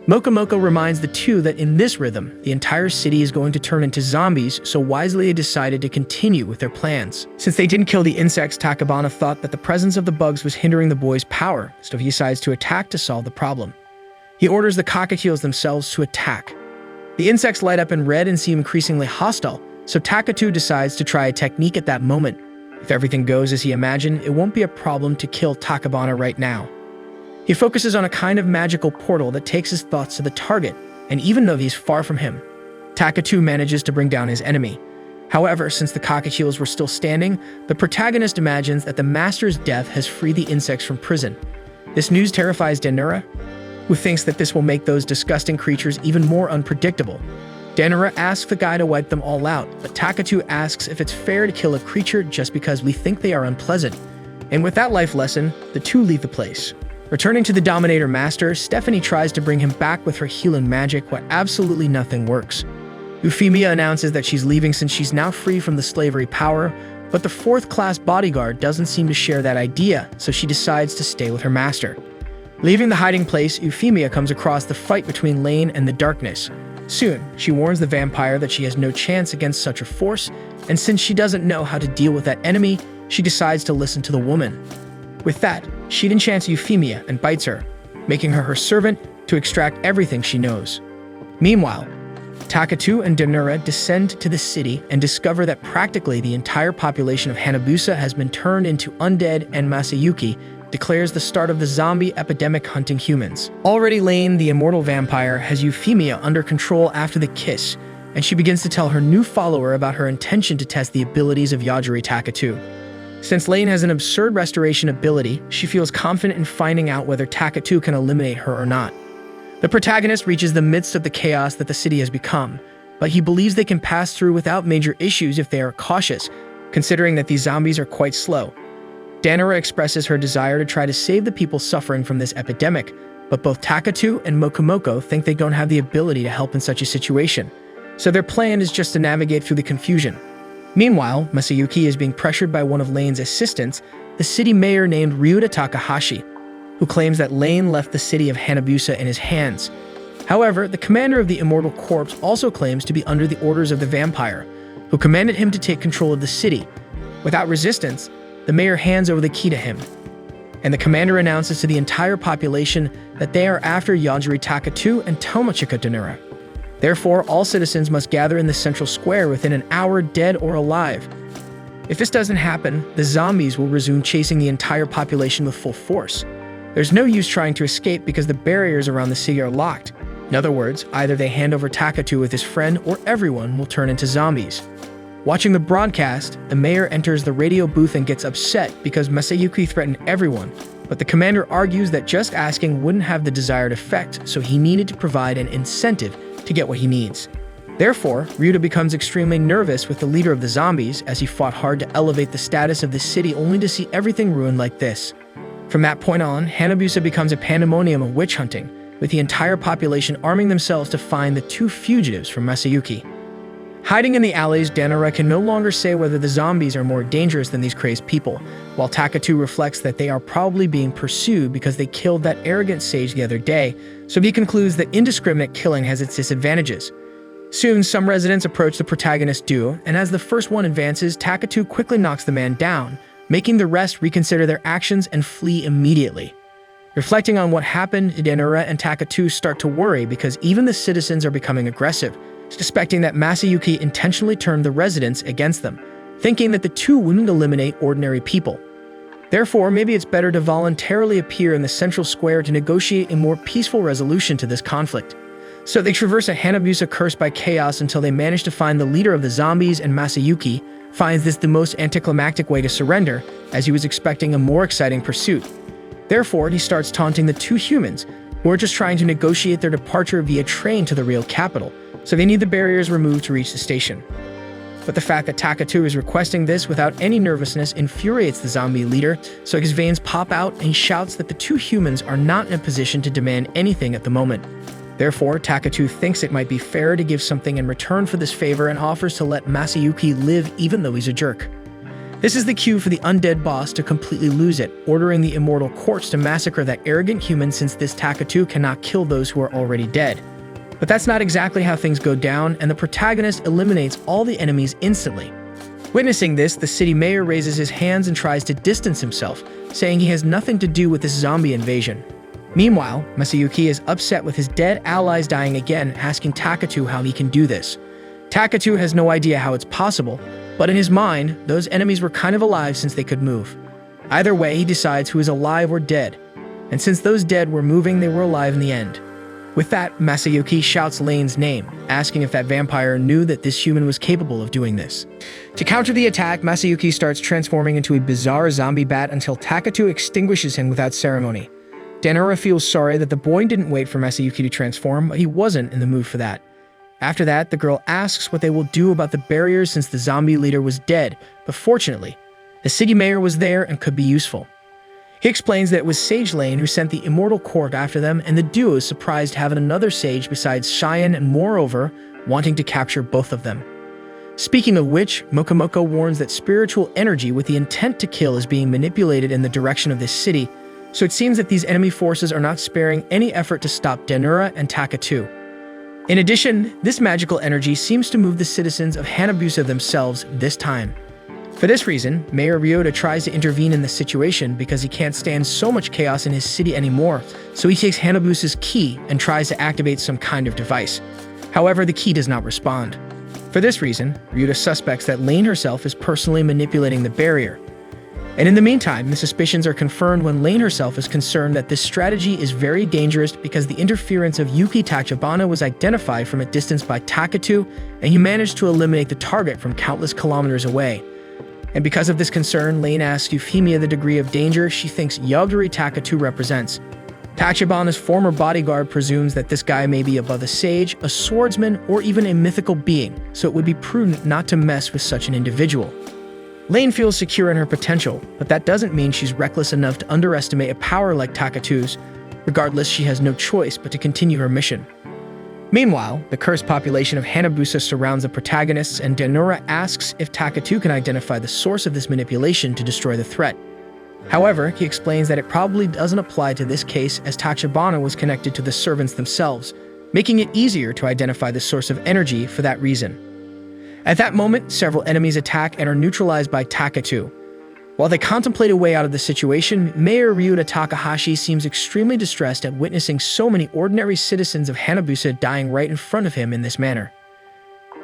Speaker 1: Mokomoko reminds the two that in this rhythm, the entire city is going to turn into zombies, so wisely they decided to continue with their plans. Since they didn't kill the insects, Tachibana thought that the presence of the bugs was hindering the boy's power, so he decides to attack to solve the problem. He orders the cockatiels themselves to attack. The insects light up in red and seem increasingly hostile, so Takatu decides to try a technique at that moment. If everything goes as he imagined, it won't be a problem to kill Tachibana right now. He focuses on a kind of magical portal that takes his thoughts to the target, and even though he's far from him, Takatu manages to bring down his enemy. However, since the cockatiels were still standing, the protagonist imagines that the master's death has freed the insects from prison. This news terrifies Danora, who thinks that this will make those disgusting creatures even more unpredictable. Danora asks the guy to wipe them all out, but Takatu asks if it's fair to kill a creature just because we think they are unpleasant. And with that life lesson, the two leave the place. Returning to the Dominator Master, Stephanie tries to bring him back with her healing magic, but absolutely nothing works. Euphemia announces that she's leaving since she's now free from the slavery power, but the fourth-class bodyguard doesn't seem to share that idea, so she decides to stay with her master. Leaving the hiding place, Euphemia comes across the fight between Lane and the Darkness. Soon, she warns the vampire that she has no chance against such a force, and since she doesn't know how to deal with that enemy, she decides to listen to the woman. With that, she enchants Euphemia and bites her, making her servant to extract everything she knows. Meanwhile, Takatu and Danura descend to the city and discover that practically the entire population of Hanabusa has been turned into undead, and Masayuki declares the start of the zombie epidemic hunting humans. Already Lane, the immortal vampire, has Euphemia under control after the kiss, and she begins to tell her new follower about her intention to test the abilities of Yogiri Takatu. Since Lane has an absurd restoration ability, she feels confident in finding out whether Takatu can eliminate her or not. The protagonist reaches the midst of the chaos that the city has become, but he believes they can pass through without major issues if they are cautious, considering that these zombies are quite slow. Danura expresses her desire to try to save the people suffering from this epidemic, but both Takatu and Mokomoko think they don't have the ability to help in such a situation, so their plan is just to navigate through the confusion. Meanwhile, Masayuki is being pressured by one of Lane's assistants, the city mayor named Ryuta Takahashi, who claims that Lane left the city of Hanabusa in his hands. However, the commander of the Immortal Corps also claims to be under the orders of the vampire, who commanded him to take control of the city. Without resistance, the mayor hands over the key to him, and the commander announces to the entire population that they are after Yogiri Takatu and Tomochika Danura. Therefore, all citizens must gather in the central square within an hour, dead or alive. If this doesn't happen, the zombies will resume chasing the entire population with full force. There's no use trying to escape because the barriers around the city are locked. In other words, either they hand over Takatu with his friend or everyone will turn into zombies. Watching the broadcast, the mayor enters the radio booth and gets upset because Masayuki threatened everyone, but the commander argues that just asking wouldn't have the desired effect, so he needed to provide an incentive to get what he needs. Therefore, Ryuta becomes extremely nervous with the leader of the zombies as he fought hard to elevate the status of the city only to see everything ruined like this. From that point on, Hanabusa becomes a pandemonium of witch hunting, with the entire population arming themselves to find the two fugitives from Masayuki. Hiding in the alleys, Danura can no longer say whether the zombies are more dangerous than these crazed people, while Takatu reflects that they are probably being pursued because they killed that arrogant sage the other day, so he concludes that indiscriminate killing has its disadvantages. Soon, some residents approach the protagonist duo, and as the first one advances, Takatu quickly knocks the man down, making the rest reconsider their actions and flee immediately. Reflecting on what happened, Danura and Takatu start to worry because even the citizens are becoming aggressive, suspecting that Masayuki intentionally turned the residents against them, thinking that the two wouldn't eliminate ordinary people. Therefore, maybe it's better to voluntarily appear in the central square to negotiate a more peaceful resolution to this conflict. So they traverse a Hanabusa cursed by chaos until they manage to find the leader of the zombies, and Masayuki finds this the most anticlimactic way to surrender, as he was expecting a more exciting pursuit. Therefore, he starts taunting the two humans, who are just trying to negotiate their departure via train to the real capital, so they need the barriers removed to reach the station. But the fact that Takatu is requesting this without any nervousness infuriates the zombie leader, so his veins pop out and he shouts that the two humans are not in a position to demand anything at the moment. Therefore, Takatu thinks it might be fairer to give something in return for this favor and offers to let Masayuki live even though he's a jerk. This is the cue for the undead boss to completely lose it, ordering the Immortal Courts to massacre that arrogant human since this Takatu cannot kill those who are already dead. But that's not exactly how things go down, and the protagonist eliminates all the enemies instantly. Witnessing this, the city mayor raises his hands and tries to distance himself, saying he has nothing to do with this zombie invasion. Meanwhile, Masayuki is upset with his dead allies dying again, asking Takatu how he can do this. Takatu has no idea how it's possible, but in his mind, those enemies were kind of alive since they could move. Either way, he decides who is alive or dead, and since those dead were moving, they were alive in the end. With that, Masayuki shouts Lane's name, asking if that vampire knew that this human was capable of doing this. To counter the attack, Masayuki starts transforming into a bizarre zombie bat until Takatu extinguishes him without ceremony. Danura feels sorry that the boy didn't wait for Masayuki to transform, but he wasn't in the mood for that. After that, the girl asks what they will do about the barriers since the zombie leader was dead, but fortunately, the city mayor was there and could be useful. He explains that it was Sage Lane who sent the immortal court after them, and the duo is surprised having another sage besides Cheyenne and moreover, wanting to capture both of them. Speaking of which, Mokomoko warns that spiritual energy with the intent to kill is being manipulated in the direction of this city, so it seems that these enemy forces are not sparing any effort to stop Denura and Takatu. In addition, this magical energy seems to move the citizens of Hanabusa themselves this time. For this reason, Mayor Ryota tries to intervene in the situation because he can't stand so much chaos in his city anymore, so he takes Hanabusa's key and tries to activate some kind of device. However, the key does not respond. For this reason, Ryota suspects that Lane herself is personally manipulating the barrier. And in the meantime, the suspicions are confirmed when Lane herself is concerned that this strategy is very dangerous because the interference of Yuki Tachibana was identified from a distance by Takatu, and he managed to eliminate the target from countless kilometers away. And because of this concern, Lane asks Euphemia the degree of danger she thinks Yogiri Takatu represents. Tachibana's former bodyguard presumes that this guy may be above a sage, a swordsman, or even a mythical being, so it would be prudent not to mess with such an individual. Lane feels secure in her potential, but that doesn't mean she's reckless enough to underestimate a power like Takatu's. Regardless, she has no choice but to continue her mission. Meanwhile, the cursed population of Hanabusa surrounds the protagonists, and Denura asks if Takatu can identify the source of this manipulation to destroy the threat. However, he explains that it probably doesn't apply to this case as Tachibana was connected to the servants themselves, making it easier to identify the source of energy for that reason. At that moment, several enemies attack and are neutralized by Takatu. While they contemplate a way out of the situation, Mayor Ryuta Takahashi seems extremely distressed at witnessing so many ordinary citizens of Hanabusa dying right in front of him in this manner.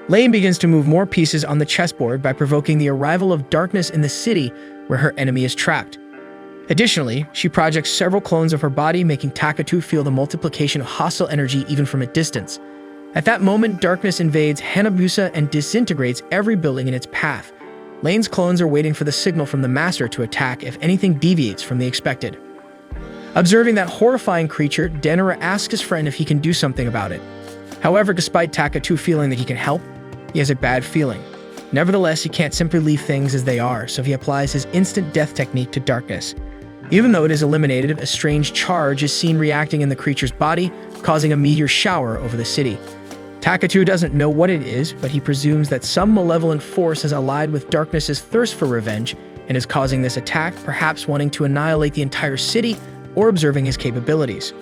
Speaker 1: Lane begins to move more pieces on the chessboard by provoking the arrival of darkness in the city where her enemy is trapped. Additionally, she projects several clones of her body, making Takatu feel the multiplication of hostile energy even from a distance. At that moment, darkness invades Hanabusa and disintegrates every building in its path. Lane's clones are waiting for the signal from the master to attack if anything deviates from the expected. Observing that horrifying creature, Denura asks his friend if he can do something about it. However, despite Takatu feeling that he can help, he has a bad feeling. Nevertheless, he can't simply leave things as they are, so he applies his instant death technique to darkness. Even though it is eliminated, a strange charge is seen reacting in the creature's body, causing a meteor shower over the city. Takatu doesn't know what it is, but he presumes that some malevolent force has allied with Darkness's thirst for revenge and is causing this attack, perhaps wanting to annihilate the entire city or observing his capabilities.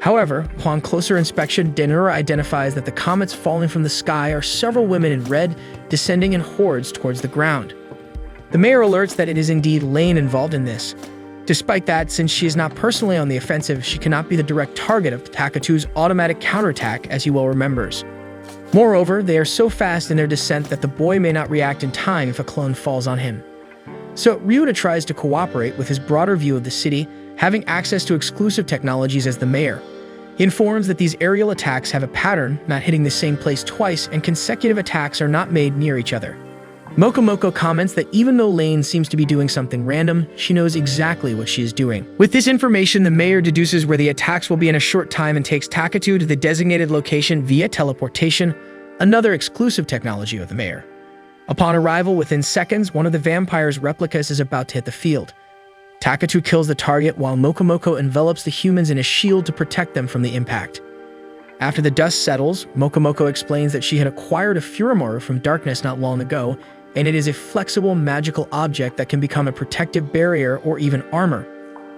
Speaker 1: However, upon closer inspection, Denura identifies that the comets falling from the sky are several women in red, descending in hordes towards the ground. The mayor alerts that it is indeed Lane involved in this. Despite that, since she is not personally on the offensive, she cannot be the direct target of Takatu's automatic counterattack, as he well remembers. Moreover, they are so fast in their descent that the boy may not react in time if a clone falls on him. So Ryuta tries to cooperate with his broader view of the city, having access to exclusive technologies as the mayor. He informs that these aerial attacks have a pattern, not hitting the same place twice, and consecutive attacks are not made near each other. Mokomoko comments that even though Lane seems to be doing something random, she knows exactly what she is doing. With this information, the mayor deduces where the attacks will be in a short time and takes Takatu to the designated location via teleportation, another exclusive technology of the mayor. Upon arrival, within seconds, one of the vampire's replicas is about to hit the field. Takatu kills the target while Mokomoko envelops the humans in a shield to protect them from the impact. After the dust settles, Mokomoko explains that she had acquired a Furimura from Darkness not long ago, and it is a flexible magical object that can become a protective barrier or even armor.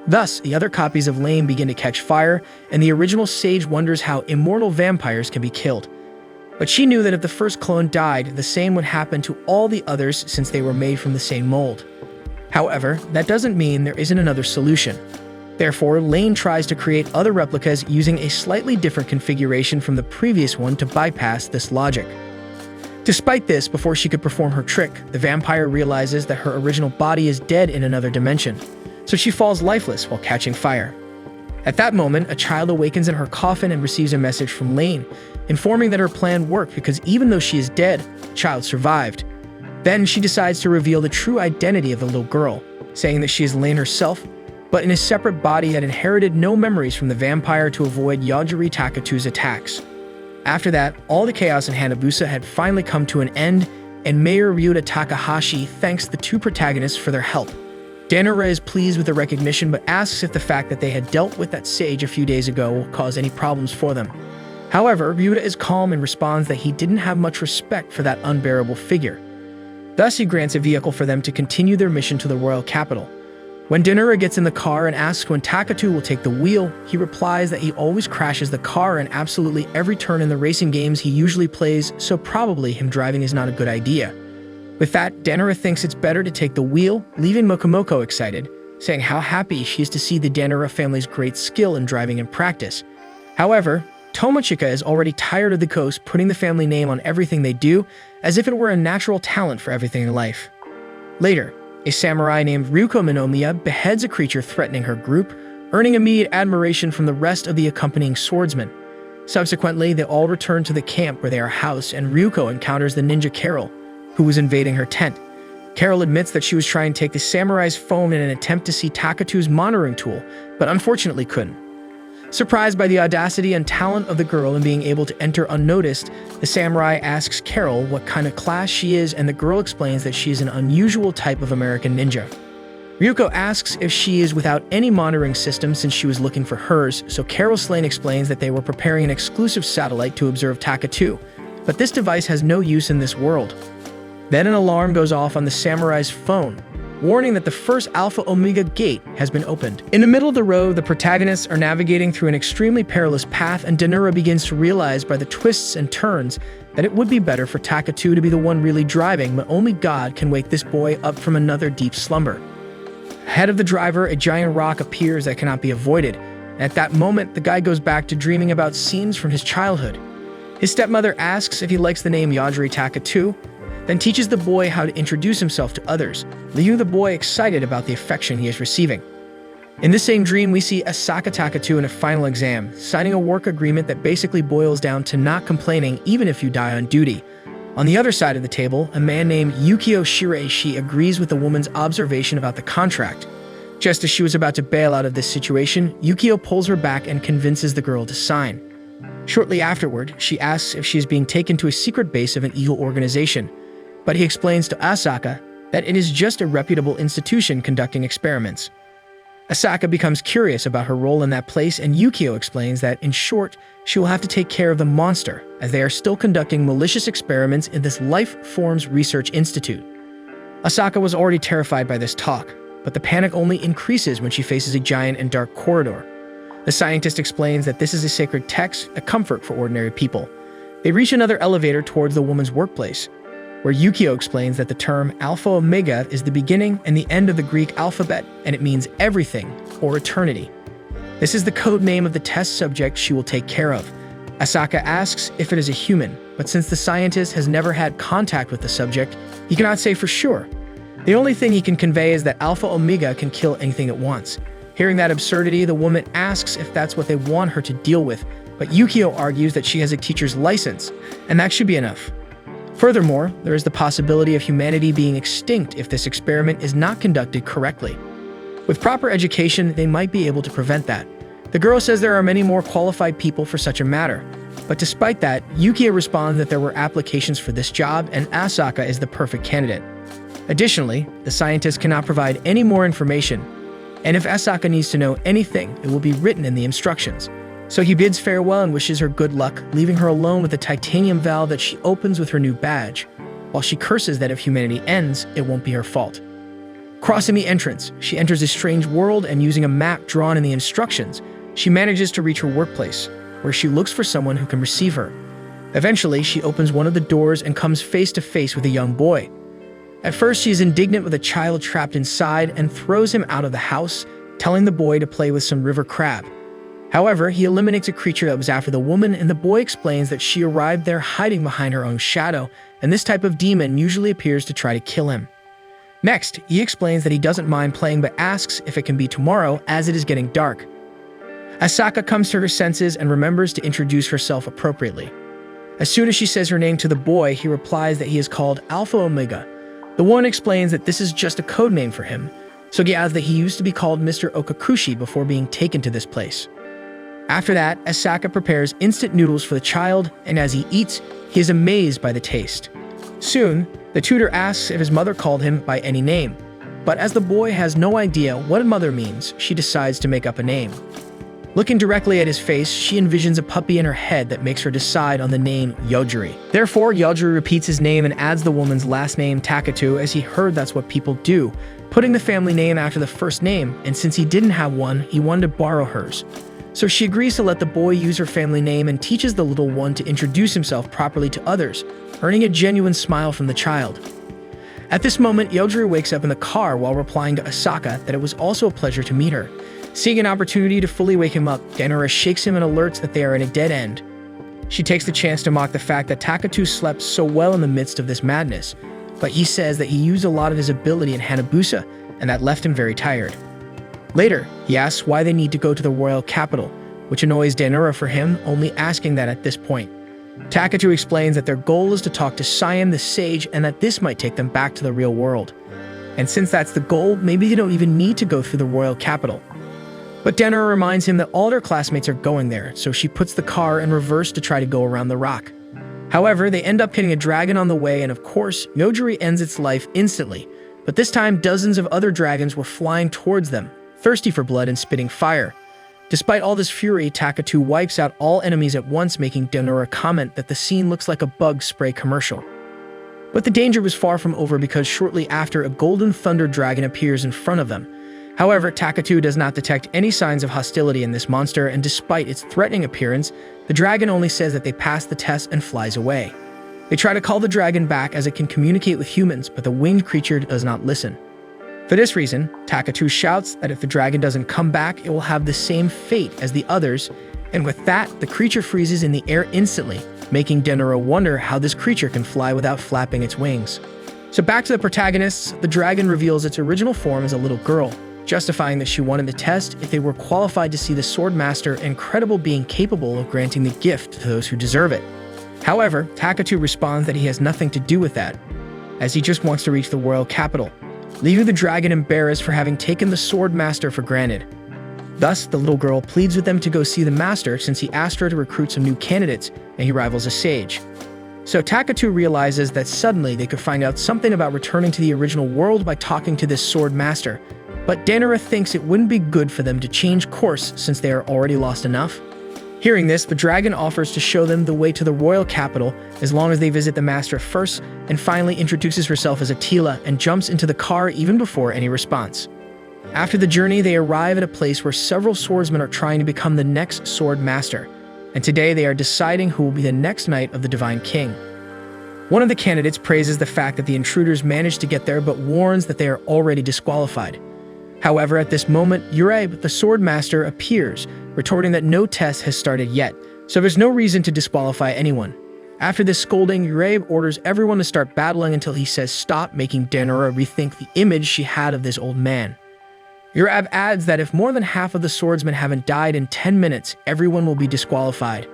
Speaker 1: Thus, the other copies of Lane begin to catch fire, and the original sage wonders how immortal vampires can be killed. But she knew that if the first clone died, the same would happen to all the others since they were made from the same mold. However, that doesn't mean there isn't another solution. Therefore, Lane tries to create other replicas using a slightly different configuration from the previous one to bypass this logic. Despite this, before she could perform her trick, the vampire realizes that her original body is dead in another dimension, so she falls lifeless while catching fire. At that moment, a child awakens in her coffin and receives a message from Lane, informing that her plan worked because even though she is dead, the child survived. Then she decides to reveal the true identity of the little girl, saying that she is Lane herself, but in a separate body that inherited no memories from the vampire to avoid Yogiri Takatu's attacks. After that, all the chaos in Hanabusa had finally come to an end, and Mayor Ryuta Takahashi thanks the two protagonists for their help. Danura is pleased with the recognition but asks if the fact that they had dealt with that sage a few days ago will cause any problems for them. However, Ryuta is calm and responds that he didn't have much respect for that unbearable figure. Thus, he grants a vehicle for them to continue their mission to the royal capital. When Danura gets in the car and asks when Takatu will take the wheel, he replies that he always crashes the car in absolutely every turn in the racing games he usually plays, so probably him driving is not a good idea. With that, Danura thinks it's better to take the wheel, leaving Mokomoko excited, saying how happy she is to see the Danura family's great skill in driving and practice. However, Tomochika is already tired of the ghost putting the family name on everything they do, as if it were a natural talent for everything in life. Later, a samurai named Ryuko Minomiya beheads a creature threatening her group, earning immediate admiration from the rest of the accompanying swordsmen. Subsequently, they all return to the camp where they are housed, and Ryuko encounters the ninja Carol, who was invading her tent. Carol admits that she was trying to take the samurai's phone in an attempt to see Takatu's monitoring tool, but unfortunately couldn't. Surprised by the audacity and talent of the girl in being able to enter unnoticed, the samurai asks Carol what kind of class she is, and the girl explains that she is an unusual type of American ninja. Ryuko asks if she is without any monitoring system since she was looking for hers, so Carol Slane explains that they were preparing an exclusive satellite to observe Takatu, but this device has no use in this world. Then an alarm goes off on the samurai's phone, warning that the first Alpha Omega gate has been opened. In the middle of the road, the protagonists are navigating through an extremely perilous path, and Danura begins to realize by the twists and turns that it would be better for Takatu to be the one really driving, but only God can wake this boy up from another deep slumber. Ahead of the driver, a giant rock appears that cannot be avoided, and at that moment, the guy goes back to dreaming about scenes from his childhood. His stepmother asks if he likes the name Yogiri Takatu, then teaches the boy how to introduce himself to others, leaving the boy excited about the affection he is receiving. In the same dream, we see Asaka Takatu in a final exam, signing a work agreement that basically boils down to not complaining even if you die on duty. On the other side of the table, a man named Yukio Shiraishi agrees with the woman's observation about the contract. Just as she was about to bail out of this situation, Yukio pulls her back and convinces the girl to sign. Shortly afterward, she asks if she is being taken to a secret base of an evil organization, but he explains to Asaka that it is just a reputable institution conducting experiments. Asaka becomes curious about her role in that place, and Yukio explains that, in short, she will have to take care of the monster, as they are still conducting malicious experiments in this Life Forms Research Institute. Asaka was already terrified by this talk, but the panic only increases when she faces a giant and dark corridor. The scientist explains that this is a sacred text, a comfort for ordinary people. They reach another elevator towards the woman's workplace, where Yukio explains that the term Alpha Omega is the beginning and the end of the Greek alphabet, and it means everything or eternity. This is the code name of the test subject she will take care of. Asaka asks if it is a human, but since the scientist has never had contact with the subject, he cannot say for sure. The only thing he can convey is that Alpha Omega can kill anything it wants. Hearing that absurdity, the woman asks if that's what they want her to deal with, but Yukio argues that she has a teacher's license, and that should be enough. Furthermore, there is the possibility of humanity being extinct if this experiment is not conducted correctly. With proper education, they might be able to prevent that. The girl says there are many more qualified people for such a matter, but despite that, Yukio responds that there were applications for this job and Asaka is the perfect candidate. Additionally, the scientist cannot provide any more information, and if Asaka needs to know anything, it will be written in the instructions. So he bids farewell and wishes her good luck, leaving her alone with a titanium valve that she opens with her new badge, while she curses that if humanity ends, it won't be her fault. Crossing the entrance, she enters a strange world, and using a map drawn in the instructions, she manages to reach her workplace, where she looks for someone who can receive her. Eventually, she opens one of the doors and comes face to face with a young boy. At first, she is indignant with a child trapped inside and throws him out of the house, telling the boy to play with some river crab. However, he eliminates a creature that was after the woman, and the boy explains that she arrived there hiding behind her own shadow, and this type of demon usually appears to try to kill him. Next, he explains that he doesn't mind playing but asks if it can be tomorrow as it is getting dark. Asaka comes to her senses and remembers to introduce herself appropriately. As soon as she says her name to the boy, he replies that he is called Alpha Omega. The one explains that this is just a code name for him, so he adds that he used to be called Mr. Okakushi before being taken to this place. After that, Asaka prepares instant noodles for the child, and as he eats, he is amazed by the taste. Soon, the tutor asks if his mother called him by any name, But as the boy has no idea what mother means, she decides to make up a name. Looking directly at his face, she envisions a puppy in her head that makes her decide on the name Yogiri. Therefore, Yogiri repeats his name and adds the woman's last name Takatu, as he heard that's what people do, putting the family name after the first name, and since he didn't have one, he wanted to borrow hers. So she agrees to let the boy use her family name and teaches the little one to introduce himself properly to others, earning a genuine smile from the child. At this moment, Yogiri wakes up in the car while replying to Asaka that it was also a pleasure to meet her. Seeing an opportunity to fully wake him up, Denora shakes him and alerts that they are in a dead end. She takes the chance to mock the fact that Takatu slept so well in the midst of this madness, but he says that he used a lot of his ability in Hanabusa, and that left him very tired. Later, he asks why they need to go to the royal capital, which annoys Denora for him, only asking that at this point. Takatu explains that their goal is to talk to Siam the sage and that this might take them back to the real world. And since that's the goal, maybe they don't even need to go through the royal capital. But Denora reminds him that all their classmates are going there, so she puts the car in reverse to try to go around the rock. However, they end up hitting a dragon on the way, and of course, Yogiri ends its life instantly. But this time, dozens of other dragons were flying towards them, thirsty for blood and spitting fire. Despite all this fury, Takatu wipes out all enemies at once, making Denora comment that the scene looks like a bug spray commercial. But the danger was far from over because shortly after, a golden thunder dragon appears in front of them. However, Takatu does not detect any signs of hostility in this monster, and despite its threatening appearance, the dragon only says that they passed the test and flies away. They try to call the dragon back as it can communicate with humans, but the winged creature does not listen. For this reason, Takatu shouts that if the dragon doesn't come back, it will have the same fate as the others, and with that, the creature freezes in the air instantly, making Denora wonder how this creature can fly without flapping its wings. So back to the protagonists, the dragon reveals its original form as a little girl, justifying that she wanted the test if they were qualified to see the sword master, an incredible being capable of granting the gift to those who deserve it. However, Takatu responds that he has nothing to do with that, as he just wants to reach the royal capital, leaving the dragon embarrassed for having taken the sword master for granted. Thus, the little girl pleads with them to go see the master since he asked her to recruit some new candidates and he rivals a sage. So Takatu realizes that suddenly they could find out something about returning to the original world by talking to this sword master, but Denora thinks it wouldn't be good for them to change course since they are already lost enough. Hearing this, the dragon offers to show them the way to the royal capital as long as they visit the master first, and finally introduces herself as Attila and jumps into the car even before any response. After the journey, they arrive at a place where several swordsmen are trying to become the next sword master, and today they are deciding who will be the next knight of the Divine King. One of the candidates praises the fact that the intruders managed to get there but warns that they are already disqualified. However, at this moment, Urabe, the sword master, appears, retorting that no test has started yet, so there's no reason to disqualify anyone. After this scolding, Urabe orders everyone to start battling until he says stop, making Denora rethink the image she had of this old man. Urabe adds that if more than half of the swordsmen haven't died in 10 minutes, everyone will be disqualified.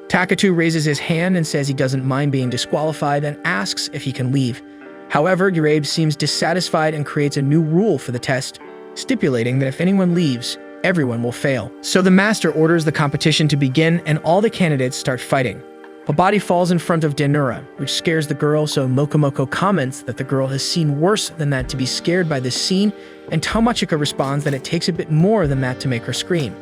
Speaker 1: Takatu raises his hand and says he doesn't mind being disqualified and asks if he can leave. However, Urabe seems dissatisfied and creates a new rule for the test, stipulating that if anyone leaves, everyone will fail. So the master orders the competition to begin and all the candidates start fighting. A body falls in front of Denora, which scares the girl, so Mokomoko comments that the girl has seen worse than that to be scared by this scene, and Tomachika responds that it takes a bit more than that to make her scream.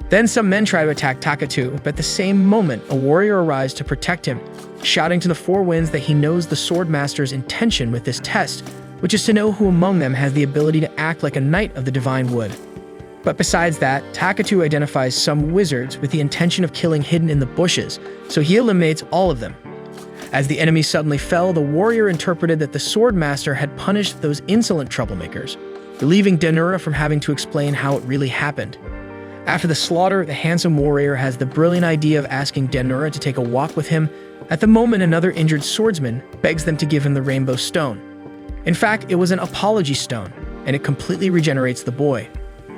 Speaker 1: Then some men try to attack Takatu, but at the same moment, a warrior arrives to protect him, shouting to the four winds that he knows the sword master's intention with this test, which is to know who among them has the ability to act like a knight of the divine wood. But besides that, Takatu identifies some wizards with the intention of killing hidden in the bushes, so he eliminates all of them. As the enemy suddenly fell, the warrior interpreted that the sword master had punished those insolent troublemakers, relieving Denora from having to explain how it really happened. After the slaughter, the handsome warrior has the brilliant idea of asking Denora to take a walk with him. At the moment, another injured swordsman begs them to give him the rainbow stone. In fact, it was an apology stone, and it completely regenerates the boy.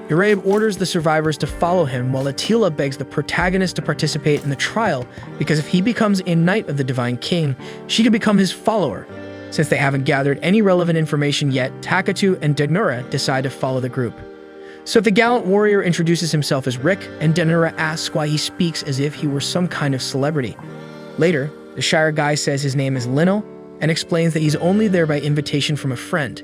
Speaker 1: Urabe orders the survivors to follow him, while Attila begs the protagonist to participate in the trial, because if he becomes a knight of the Divine King, she could become his follower. Since they haven't gathered any relevant information yet, Takatu and Denora decide to follow the group. So the gallant warrior introduces himself as Rick, and Denora asks why he speaks as if he were some kind of celebrity. Later, the Shire guy says his name is Lino, and explains that he's only there by invitation from a friend.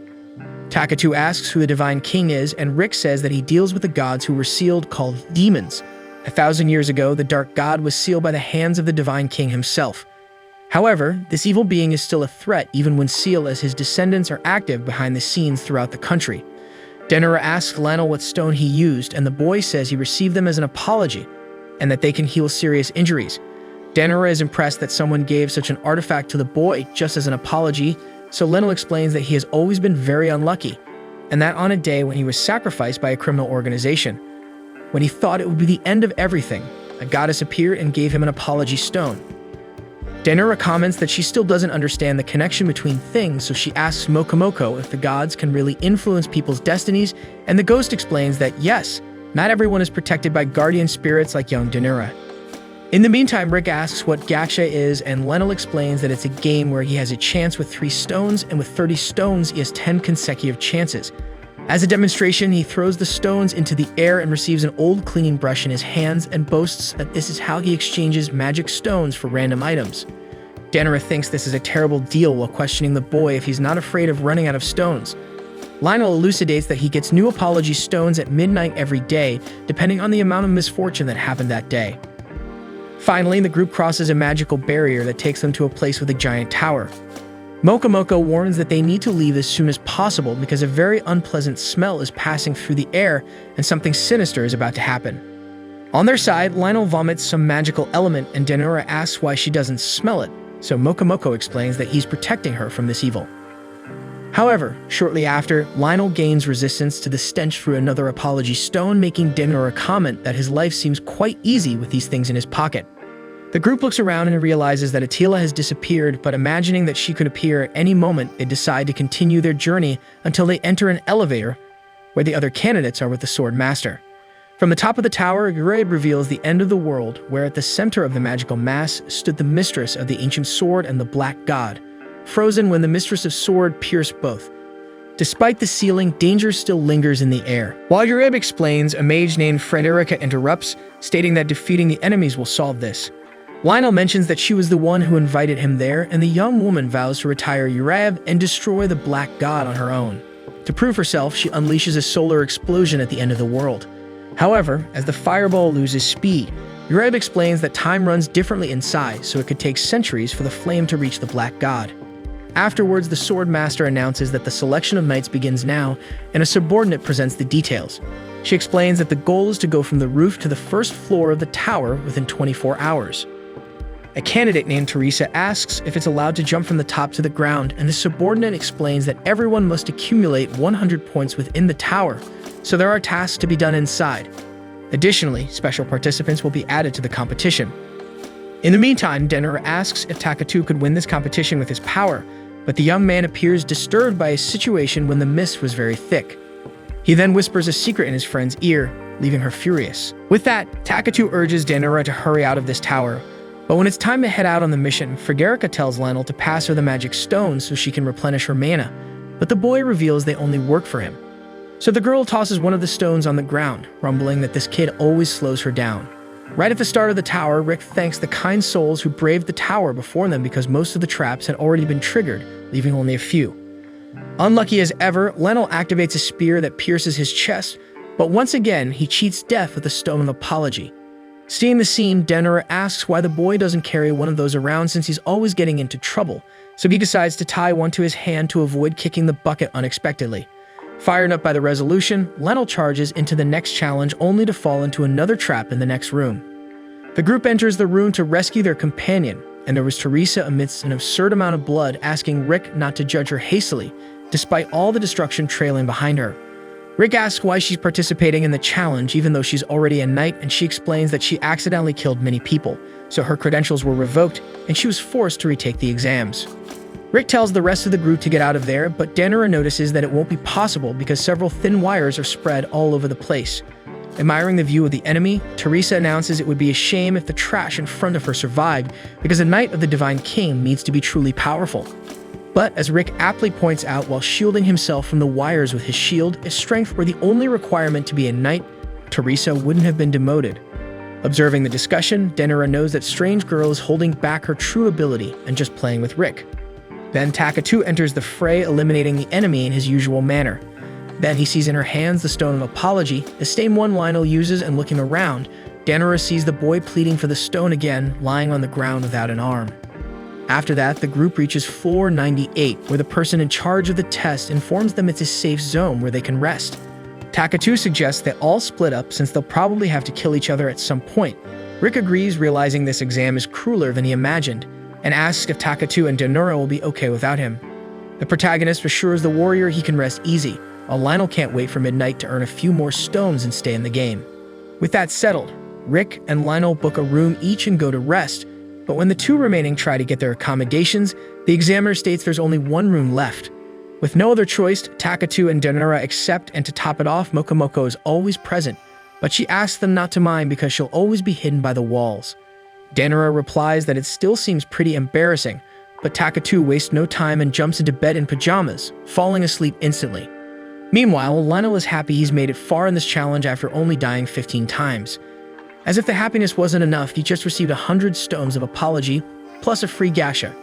Speaker 1: Takatu asks who the Divine King is, and Rick says that he deals with the gods who were sealed, called demons. 1,000 years ago, the Dark God was sealed by the hands of the Divine King himself. However, this evil being is still a threat even when sealed, as his descendants are active behind the scenes throughout the country. Denora asks Lionel what stone he used, and the boy says he received them as an apology, and that they can heal serious injuries. Denora is impressed that someone gave such an artifact to the boy just as an apology, so Lionel explains that he has always been very unlucky, and that on a day when he was sacrificed by a criminal organization, when he thought it would be the end of everything, a goddess appeared and gave him an apology stone. Denora comments that she still doesn't understand the connection between things, so she asks Mokomoko if the gods can really influence people's destinies, and the ghost explains that yes, not everyone is protected by guardian spirits like young Denora. In the meantime, Rick asks what gacha is, and Lionel explains that it's a game where he has a chance with 3 stones, and with 30 stones, he has 10 consecutive chances. As a demonstration, he throws the stones into the air and receives an old cleaning brush in his hands and boasts that this is how he exchanges magic stones for random items. Denora thinks this is a terrible deal while questioning the boy if he's not afraid of running out of stones. Lionel elucidates that he gets new apology stones at midnight every day, depending on the amount of misfortune that happened that day. Finally, the group crosses a magical barrier that takes them to a place with a giant tower. Mokomoko warns that they need to leave as soon as possible because a very unpleasant smell is passing through the air and something sinister is about to happen. On their side, Lionel vomits some magical element and Denora asks why she doesn't smell it, so Mokomoko explains that he's protecting her from this evil. However, shortly after, Lionel gains resistance to the stench through another apology stone, making Denora comment that his life seems quite easy with these things in his pocket. The group looks around and realizes that Attila has disappeared, but imagining that she could appear at any moment, they decide to continue their journey until they enter an elevator where the other candidates are with the Sword Master. From the top of the tower, Yogiri reveals the end of the world, where at the center of the magical mass stood the mistress of the ancient sword and the Black God, frozen when the mistress of sword pierced both. Despite the sealing, danger still lingers in the air. While Yogiri explains, a mage named Frederica interrupts, stating that defeating the enemies will solve this. Lionel mentions that she was the one who invited him there, and the young woman vows to retire Yogiri and destroy the Black God on her own. To prove herself, she unleashes a solar explosion at the end of the world. However, as the fireball loses speed, Yogiri explains that time runs differently in size, so it could take centuries for the flame to reach the Black God. Afterwards, the Sword Master announces that the selection of knights begins now, and a subordinate presents the details. She explains that the goal is to go from the roof to the first floor of the tower within 24 hours. A candidate named Teresa asks if it's allowed to jump from the top to the ground, and the subordinate explains that everyone must accumulate 100 points within the tower, so there are tasks to be done inside. Additionally, special participants will be added to the competition. In the meantime, Denora asks if Takatu could win this competition with his power, but the young man appears disturbed by a situation when the mist was very thick. He then whispers a secret in his friend's ear, leaving her furious. With that, Takatu urges Denora to hurry out of this tower, but when it's time to head out on the mission, Frederica tells Lionel to pass her the magic stone so she can replenish her mana, but the boy reveals they only work for him. So the girl tosses one of the stones on the ground, rumbling that this kid always slows her down. Right at the start of the tower, Rick thanks the kind souls who braved the tower before them because most of the traps had already been triggered, leaving only a few. Unlucky as ever, Lionel activates a spear that pierces his chest, but once again, he cheats death with a stone of apology. Seeing the scene, Denora asks why the boy doesn't carry one of those around since he's always getting into trouble, so he decides to tie one to his hand to avoid kicking the bucket unexpectedly. Fired up by the resolution, Lionel charges into the next challenge only to fall into another trap in the next room. The group enters the room to rescue their companion, and there was Teresa amidst an absurd amount of blood asking Rick not to judge her hastily, despite all the destruction trailing behind her. Rick asks why she's participating in the challenge even though she's already a knight, and she explains that she accidentally killed many people, so her credentials were revoked and she was forced to retake the exams. Rick tells the rest of the group to get out of there, but Denora notices that it won't be possible because several thin wires are spread all over the place. Admiring the view of the enemy, Teresa announces it would be a shame if the trash in front of her survived because a knight of the Divine King needs to be truly powerful. But as Rick aptly points out while shielding himself from the wires with his shield, if strength were the only requirement to be a knight, Teresa wouldn't have been demoted. Observing the discussion, Denora knows that Strange Girl is holding back her true ability and just playing with Rick. Then Takatu enters the fray, eliminating the enemy in his usual manner. Then he sees in her hands the Stone of Apology, the same one Lionel uses, and looking around, Danora sees the boy pleading for the stone again, lying on the ground without an arm. After that, the group reaches floor 98, where the person in charge of the test informs them it's a safe zone where they can rest. Takatu suggests they all split up since they'll probably have to kill each other at some point. Rick agrees, realizing this exam is crueler than he imagined, and asks if Takatu and Danora will be okay without him. The protagonist assures the warrior he can rest easy, while Lionel can't wait for midnight to earn a few more stones and stay in the game. With that settled, Rick and Lionel book a room each and go to rest, but when the two remaining try to get their accommodations, the examiner states there's only one room left. With no other choice, Takatu and Danora accept, and to top it off, Mokomoko is always present, but she asks them not to mind because she'll always be hidden by the walls. Danora replies that it still seems pretty embarrassing, but Takatu wastes no time and jumps into bed in pajamas, falling asleep instantly. Meanwhile, Lionel is happy he's made it far in this challenge after only dying 15 times. As if the happiness wasn't enough, he just received 100 stones of apology, plus a free gacha.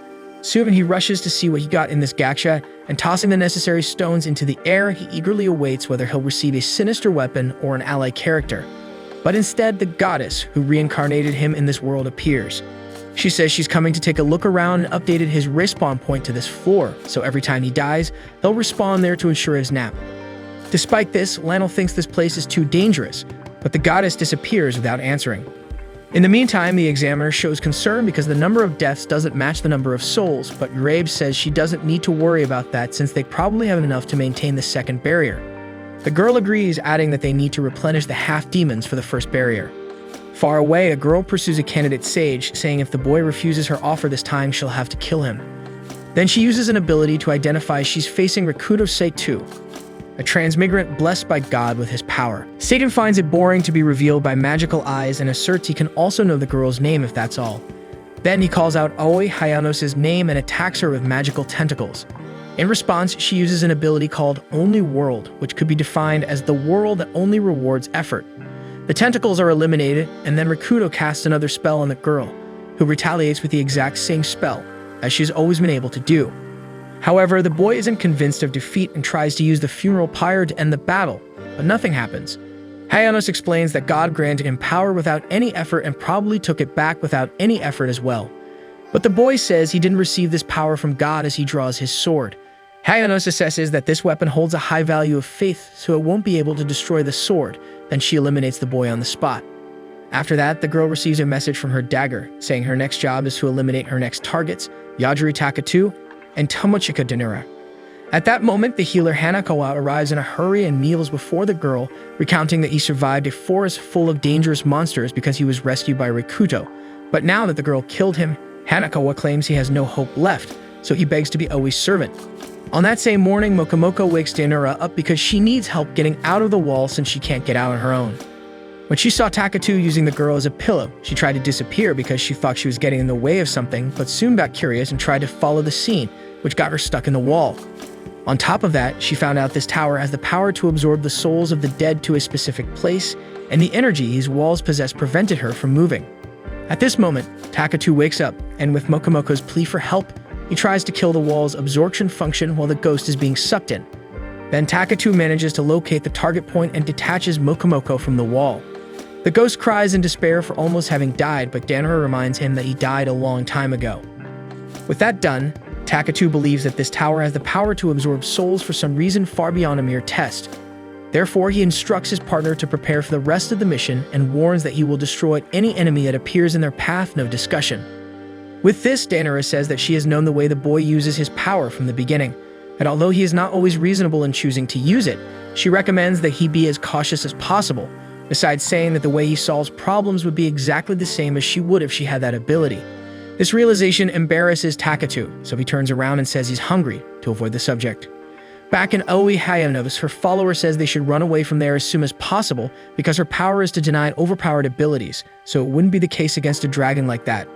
Speaker 1: Soon he rushes to see what he got in this gacha, and tossing the necessary stones into the air, he eagerly awaits whether he'll receive a sinister weapon or an ally character. But instead, the goddess who reincarnated him in this world appears. She says she's coming to take a look around and updated his respawn point to this floor, so every time he dies, he'll respawn there to ensure his nap. Despite this, Lionel thinks this place is too dangerous, but the goddess disappears without answering. In the meantime, the examiner shows concern because the number of deaths doesn't match the number of souls, but Grabe says she doesn't need to worry about that since they probably have enough to maintain the second barrier. The girl agrees, adding that they need to replenish the half-demons for the first barrier. Far away, a girl pursues a candidate sage, saying if the boy refuses her offer this time, she'll have to kill him. Then she uses an ability to identify she's facing Rakuto Seitu, a transmigrant blessed by God with his power. Satan finds it boring to be revealed by magical eyes and asserts he can also know the girl's name if that's all. Then he calls out Aoi Hayanos' name and attacks her with magical tentacles. In response, she uses an ability called Only World, which could be defined as the world that only rewards effort. The tentacles are eliminated, and then Rakuto casts another spell on the girl, who retaliates with the exact same spell, as she's always been able to do. However, the boy isn't convinced of defeat and tries to use the funeral pyre to end the battle, but nothing happens. Hayanos explains that God granted him power without any effort and probably took it back without any effort as well. But the boy says he didn't receive this power from God as he draws his sword. Hayanos assesses that this weapon holds a high value of faith, so it won't be able to destroy the sword. Then she eliminates the boy on the spot. After that, the girl receives a message from her dagger, saying her next job is to eliminate her next targets, Yogiri Takatu and Tomochika Danora. At that moment, the healer Hanakawa arrives in a hurry and kneels before the girl, recounting that he survived a forest full of dangerous monsters because he was rescued by Rakuto. But now that the girl killed him, Hanakawa claims he has no hope left, so he begs to be Oi's servant. On that same morning, Mokomoko wakes Danora up because she needs help getting out of the wall since she can't get out on her own. When she saw Takatu using the girl as a pillow, she tried to disappear because she thought she was getting in the way of something, but soon got curious and tried to follow the scene, which got her stuck in the wall. On top of that, she found out this tower has the power to absorb the souls of the dead to a specific place, and the energy these walls possess prevented her from moving. At this moment, Takatu wakes up, and with Mokomoko's plea for help, he tries to kill the wall's absorption function while the ghost is being sucked in. Then Takatu manages to locate the target point and detaches Mokomoko from the wall. The ghost cries in despair for almost having died, but Danora reminds him that he died a long time ago. With that done, Takatu believes that this tower has the power to absorb souls for some reason far beyond a mere test. Therefore, he instructs his partner to prepare for the rest of the mission and warns that he will destroy any enemy that appears in their path, no discussion. With this, Danora says that she has known the way the boy uses his power from the beginning, and although he is not always reasonable in choosing to use it, she recommends that he be as cautious as possible, besides saying that the way he solves problems would be exactly the same as she would if she had that ability. This realization embarrasses Takatu, so he turns around and says he's hungry to avoid the subject. Back in Aoi Hayanos, her follower says they should run away from there as soon as possible because her power is to deny overpowered abilities, so it wouldn't be the case against a dragon like that.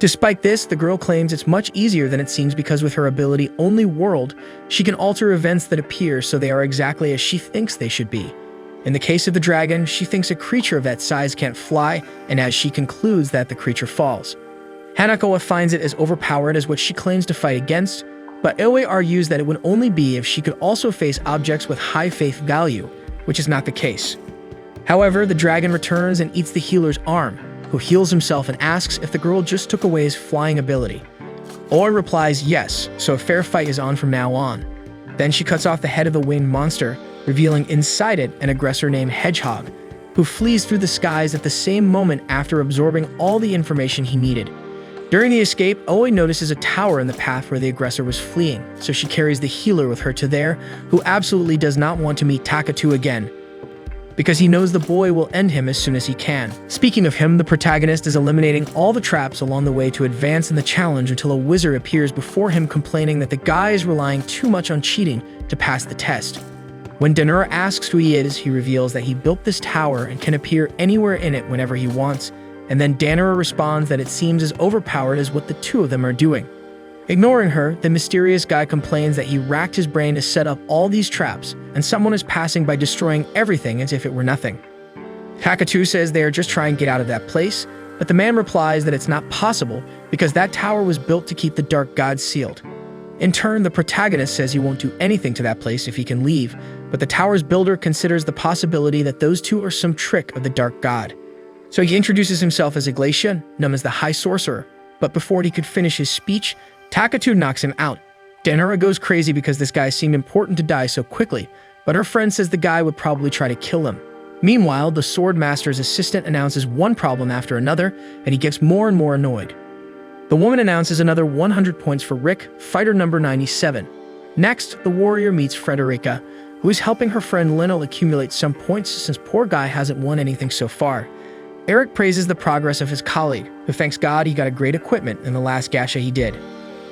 Speaker 1: Despite this, the girl claims it's much easier than it seems because with her ability Only World, she can alter events that appear so they are exactly as she thinks they should be. In the case of the dragon, she thinks a creature of that size can't fly, and as she concludes that the creature falls. Hanako finds it as overpowered as what she claims to fight against, but Aoi argues that it would only be if she could also face objects with high faith value, which is not the case. However, the dragon returns and eats the healer's arm, who heals himself and asks if the girl just took away his flying ability. Aoi replies yes, so a fair fight is on from now on. Then she cuts off the head of the winged monster, revealing inside it an aggressor named Hedgehog, who flees through the skies at the same moment after absorbing all the information he needed. During the escape, Aoi notices a tower in the path where the aggressor was fleeing, so she carries the healer with her to there, who absolutely does not want to meet Takatu again, because he knows the boy will end him as soon as he can. Speaking of him, the protagonist is eliminating all the traps along the way to advance in the challenge until a wizard appears before him complaining that the guy is relying too much on cheating to pass the test. When Danura asks who he is, he reveals that he built this tower and can appear anywhere in it whenever he wants, and then Danura responds that it seems as overpowered as what the two of them are doing. Ignoring her, the mysterious guy complains that he racked his brain to set up all these traps, and someone is passing by destroying everything as if it were nothing. Takatu says they are just trying to get out of that place, but the man replies that it's not possible because that tower was built to keep the dark gods sealed. In turn, the protagonist says he won't do anything to that place if he can leave, but the tower's builder considers the possibility that those two are some trick of the dark god. So he introduces himself as Iglesia, known as the High Sorcerer, but before he could finish his speech, Takatu knocks him out. Danura goes crazy because this guy seemed important to die so quickly, but her friend says the guy would probably try to kill him. Meanwhile, the Sword Master's assistant announces one problem after another, and he gets more and more annoyed. The woman announces another 100 points for Rick, fighter number 97. Next, the warrior meets Frederica, who is helping her friend Lionel accumulate some points since poor guy hasn't won anything so far. Eric praises the progress of his colleague, who thanks God he got a great equipment in the last gacha he did.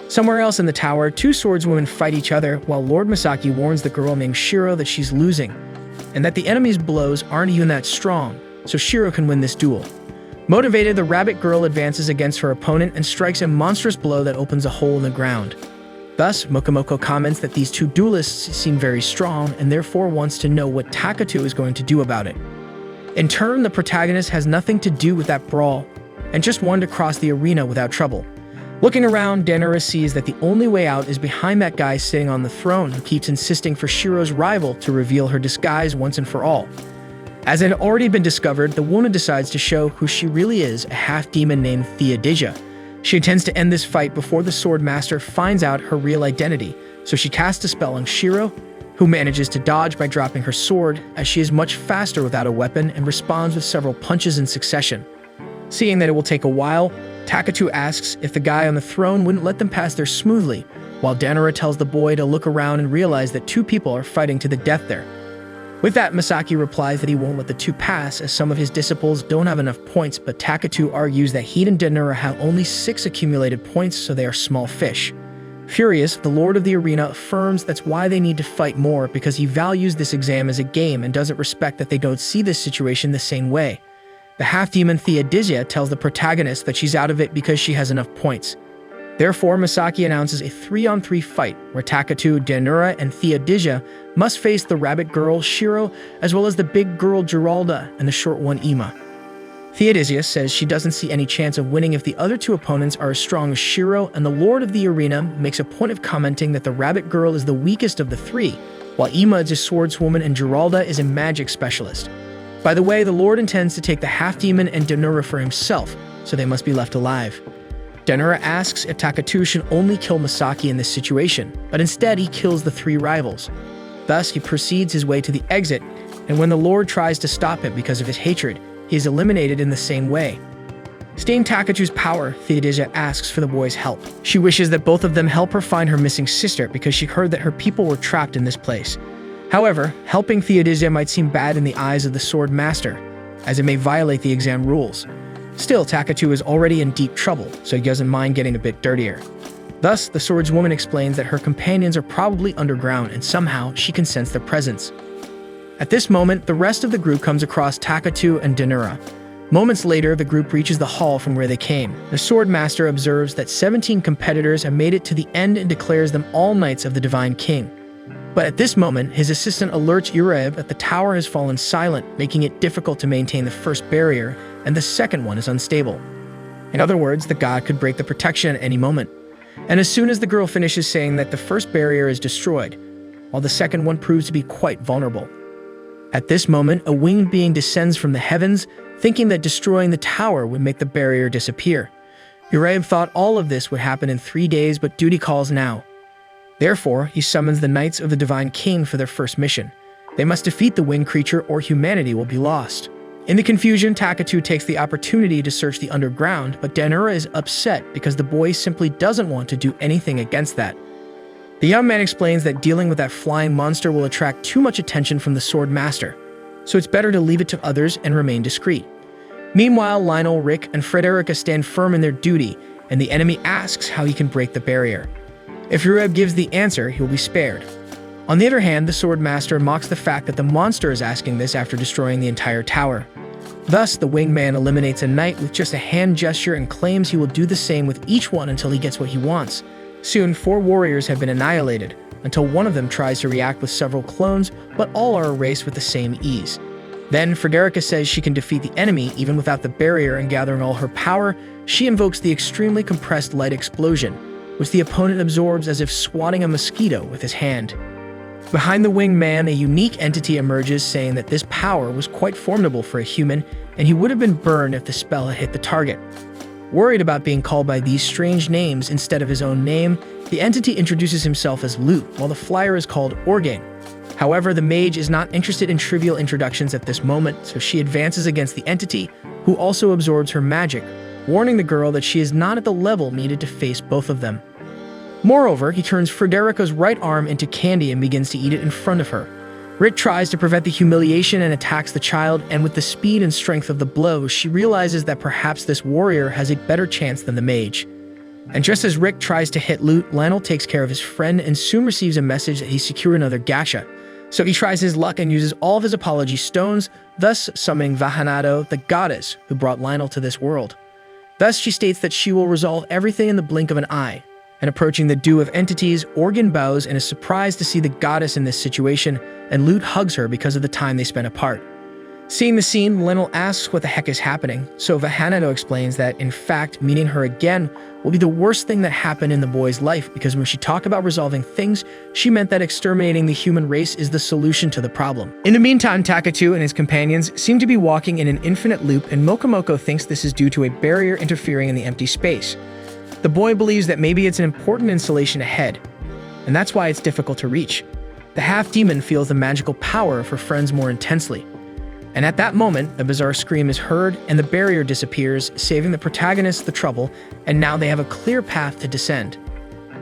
Speaker 1: Somewhere else in the tower, two swordswomen fight each other while Lord Misaki warns the girl named Shiro that she's losing, and that the enemy's blows aren't even that strong, so Shiro can win this duel. Motivated, the rabbit girl advances against her opponent and strikes a monstrous blow that opens a hole in the ground. Thus, Mokomoko comments that these two duelists seem very strong and therefore wants to know what Takatu is going to do about it. In turn, the protagonist has nothing to do with that brawl and just wanted to cross the arena without trouble. Looking around, Danura sees that the only way out is behind that guy sitting on the throne who keeps insisting for Shiro's rival to reveal her disguise once and for all. As it had already been discovered, the woman decides to show who she really is, a half-demon named Theodisia. She intends to end this fight before the Sword Master finds out her real identity, so she casts a spell on Shiro, who manages to dodge by dropping her sword, as she is much faster without a weapon and responds with several punches in succession. Seeing that it will take a while, Takatu asks if the guy on the throne wouldn't let them pass there smoothly, while Danura tells the boy to look around and realize that two people are fighting to the death there. With that, Misaki replies that he won't let the two pass as some of his disciples don't have enough points, but Takatu argues that he and Danura have only 6 accumulated points, so they are small fish. Furious, the Lord of the Arena affirms that's why they need to fight more because he values this exam as a game and doesn't respect that they don't see this situation the same way. The half-demon Theodisia tells the protagonist that she's out of it because she has enough points. Therefore, Misaki announces a 3-on-3 fight where Takatu, Danura, and Theodisia must face the rabbit girl Shiro as well as the big girl Geralda and the short one Ima. Theodisia says she doesn't see any chance of winning if the other two opponents are as strong as Shiro, and the Lord of the Arena makes a point of commenting that the rabbit girl is the weakest of the three, while Ima is a swordswoman and Geralda is a magic specialist. By the way, the Lord intends to take the half-demon and Danura for himself, so they must be left alive. Danura asks if Takatu should only kill Misaki in this situation, but instead he kills the 3 rivals. Thus, he proceeds his way to the exit, and when the Lord tries to stop him because of his hatred, he is eliminated in the same way. Staying Takatu's power, Theodisia asks for the boy's help. She wishes that both of them help her find her missing sister because she heard that her people were trapped in this place. However, helping Theodisia might seem bad in the eyes of the Sword Master, as it may violate the exam rules. Still, Takatu is already in deep trouble, so he doesn't mind getting a bit dirtier. Thus, the swordswoman explains that her companions are probably underground and somehow she can sense their presence. At this moment, the rest of the group comes across Takatu and Danura. Moments later, the group reaches the hall from where they came. The Sword Master observes that 17 competitors have made it to the end and declares them all Knights of the Divine King. But at this moment, his assistant alerts Uraev that the tower has fallen silent, making it difficult to maintain the first barrier, and the second one is unstable. In other words, the god could break the protection at any moment. And as soon as the girl finishes saying that, the first barrier is destroyed, while the second one proves to be quite vulnerable. At this moment, a winged being descends from the heavens, thinking that destroying the tower would make the barrier disappear. Uraib thought all of this would happen in 3 days, but duty calls now. Therefore, he summons the Knights of the Divine King for their first mission. They must defeat the winged creature or humanity will be lost. In the confusion, Takatu takes the opportunity to search the underground, but Danura is upset because the boy simply doesn't want to do anything against that. The young man explains that dealing with that flying monster will attract too much attention from the Sword Master, so it's better to leave it to others and remain discreet. Meanwhile, Lionel, Rick, and Frederica stand firm in their duty, and the enemy asks how he can break the barrier. If Uraib gives the answer, he will be spared. On the other hand, the Sword Master mocks the fact that the monster is asking this after destroying the entire tower. Thus, the winged man eliminates a knight with just a hand gesture and claims he will do the same with each one until he gets what he wants. Soon, 4 warriors have been annihilated, until one of them tries to react with several clones, but all are erased with the same ease. Then, Frederica says she can defeat the enemy even without the barrier, and gathering all her power, she invokes the extremely compressed light explosion, which the opponent absorbs as if swatting a mosquito with his hand. Behind the winged man, a unique entity emerges saying that this power was quite formidable for a human, and he would have been burned if the spell had hit the target. Worried about being called by these strange names instead of his own name, the entity introduces himself as Lute, while the flyer is called Orgain. However, the mage is not interested in trivial introductions at this moment, so she advances against the entity, who also absorbs her magic, warning the girl that she is not at the level needed to face both of them. Moreover, he turns Frederica's right arm into candy and begins to eat it in front of her. Rick tries to prevent the humiliation and attacks the child, and with the speed and strength of the blow, she realizes that perhaps this warrior has a better chance than the mage. And just as Rick tries to hit Lute, Lionel takes care of his friend and soon receives a message that he secured another gacha. So he tries his luck and uses all of his apology stones, thus summoning Vahanado, the goddess who brought Lionel to this world. Thus she states that she will resolve everything in the blink of an eye. And approaching the dew of entities, Organ bows and is surprised to see the goddess in this situation, and Lute hugs her because of the time they spent apart. Seeing the scene, Lionel asks what the heck is happening, so Vahanado explains that, in fact, meeting her again will be the worst thing that happened in the boy's life, because when she talked about resolving things, she meant that exterminating the human race is the solution to the problem. In the meantime, Takatu and his companions seem to be walking in an infinite loop, and Mokomoko thinks this is due to a barrier interfering in the empty space. The boy believes that maybe it's an important installation ahead, and that's why it's difficult to reach. The half-demon feels the magical power of her friends more intensely. And at that moment, a bizarre scream is heard, and the barrier disappears, saving the protagonists the trouble, and now they have a clear path to descend.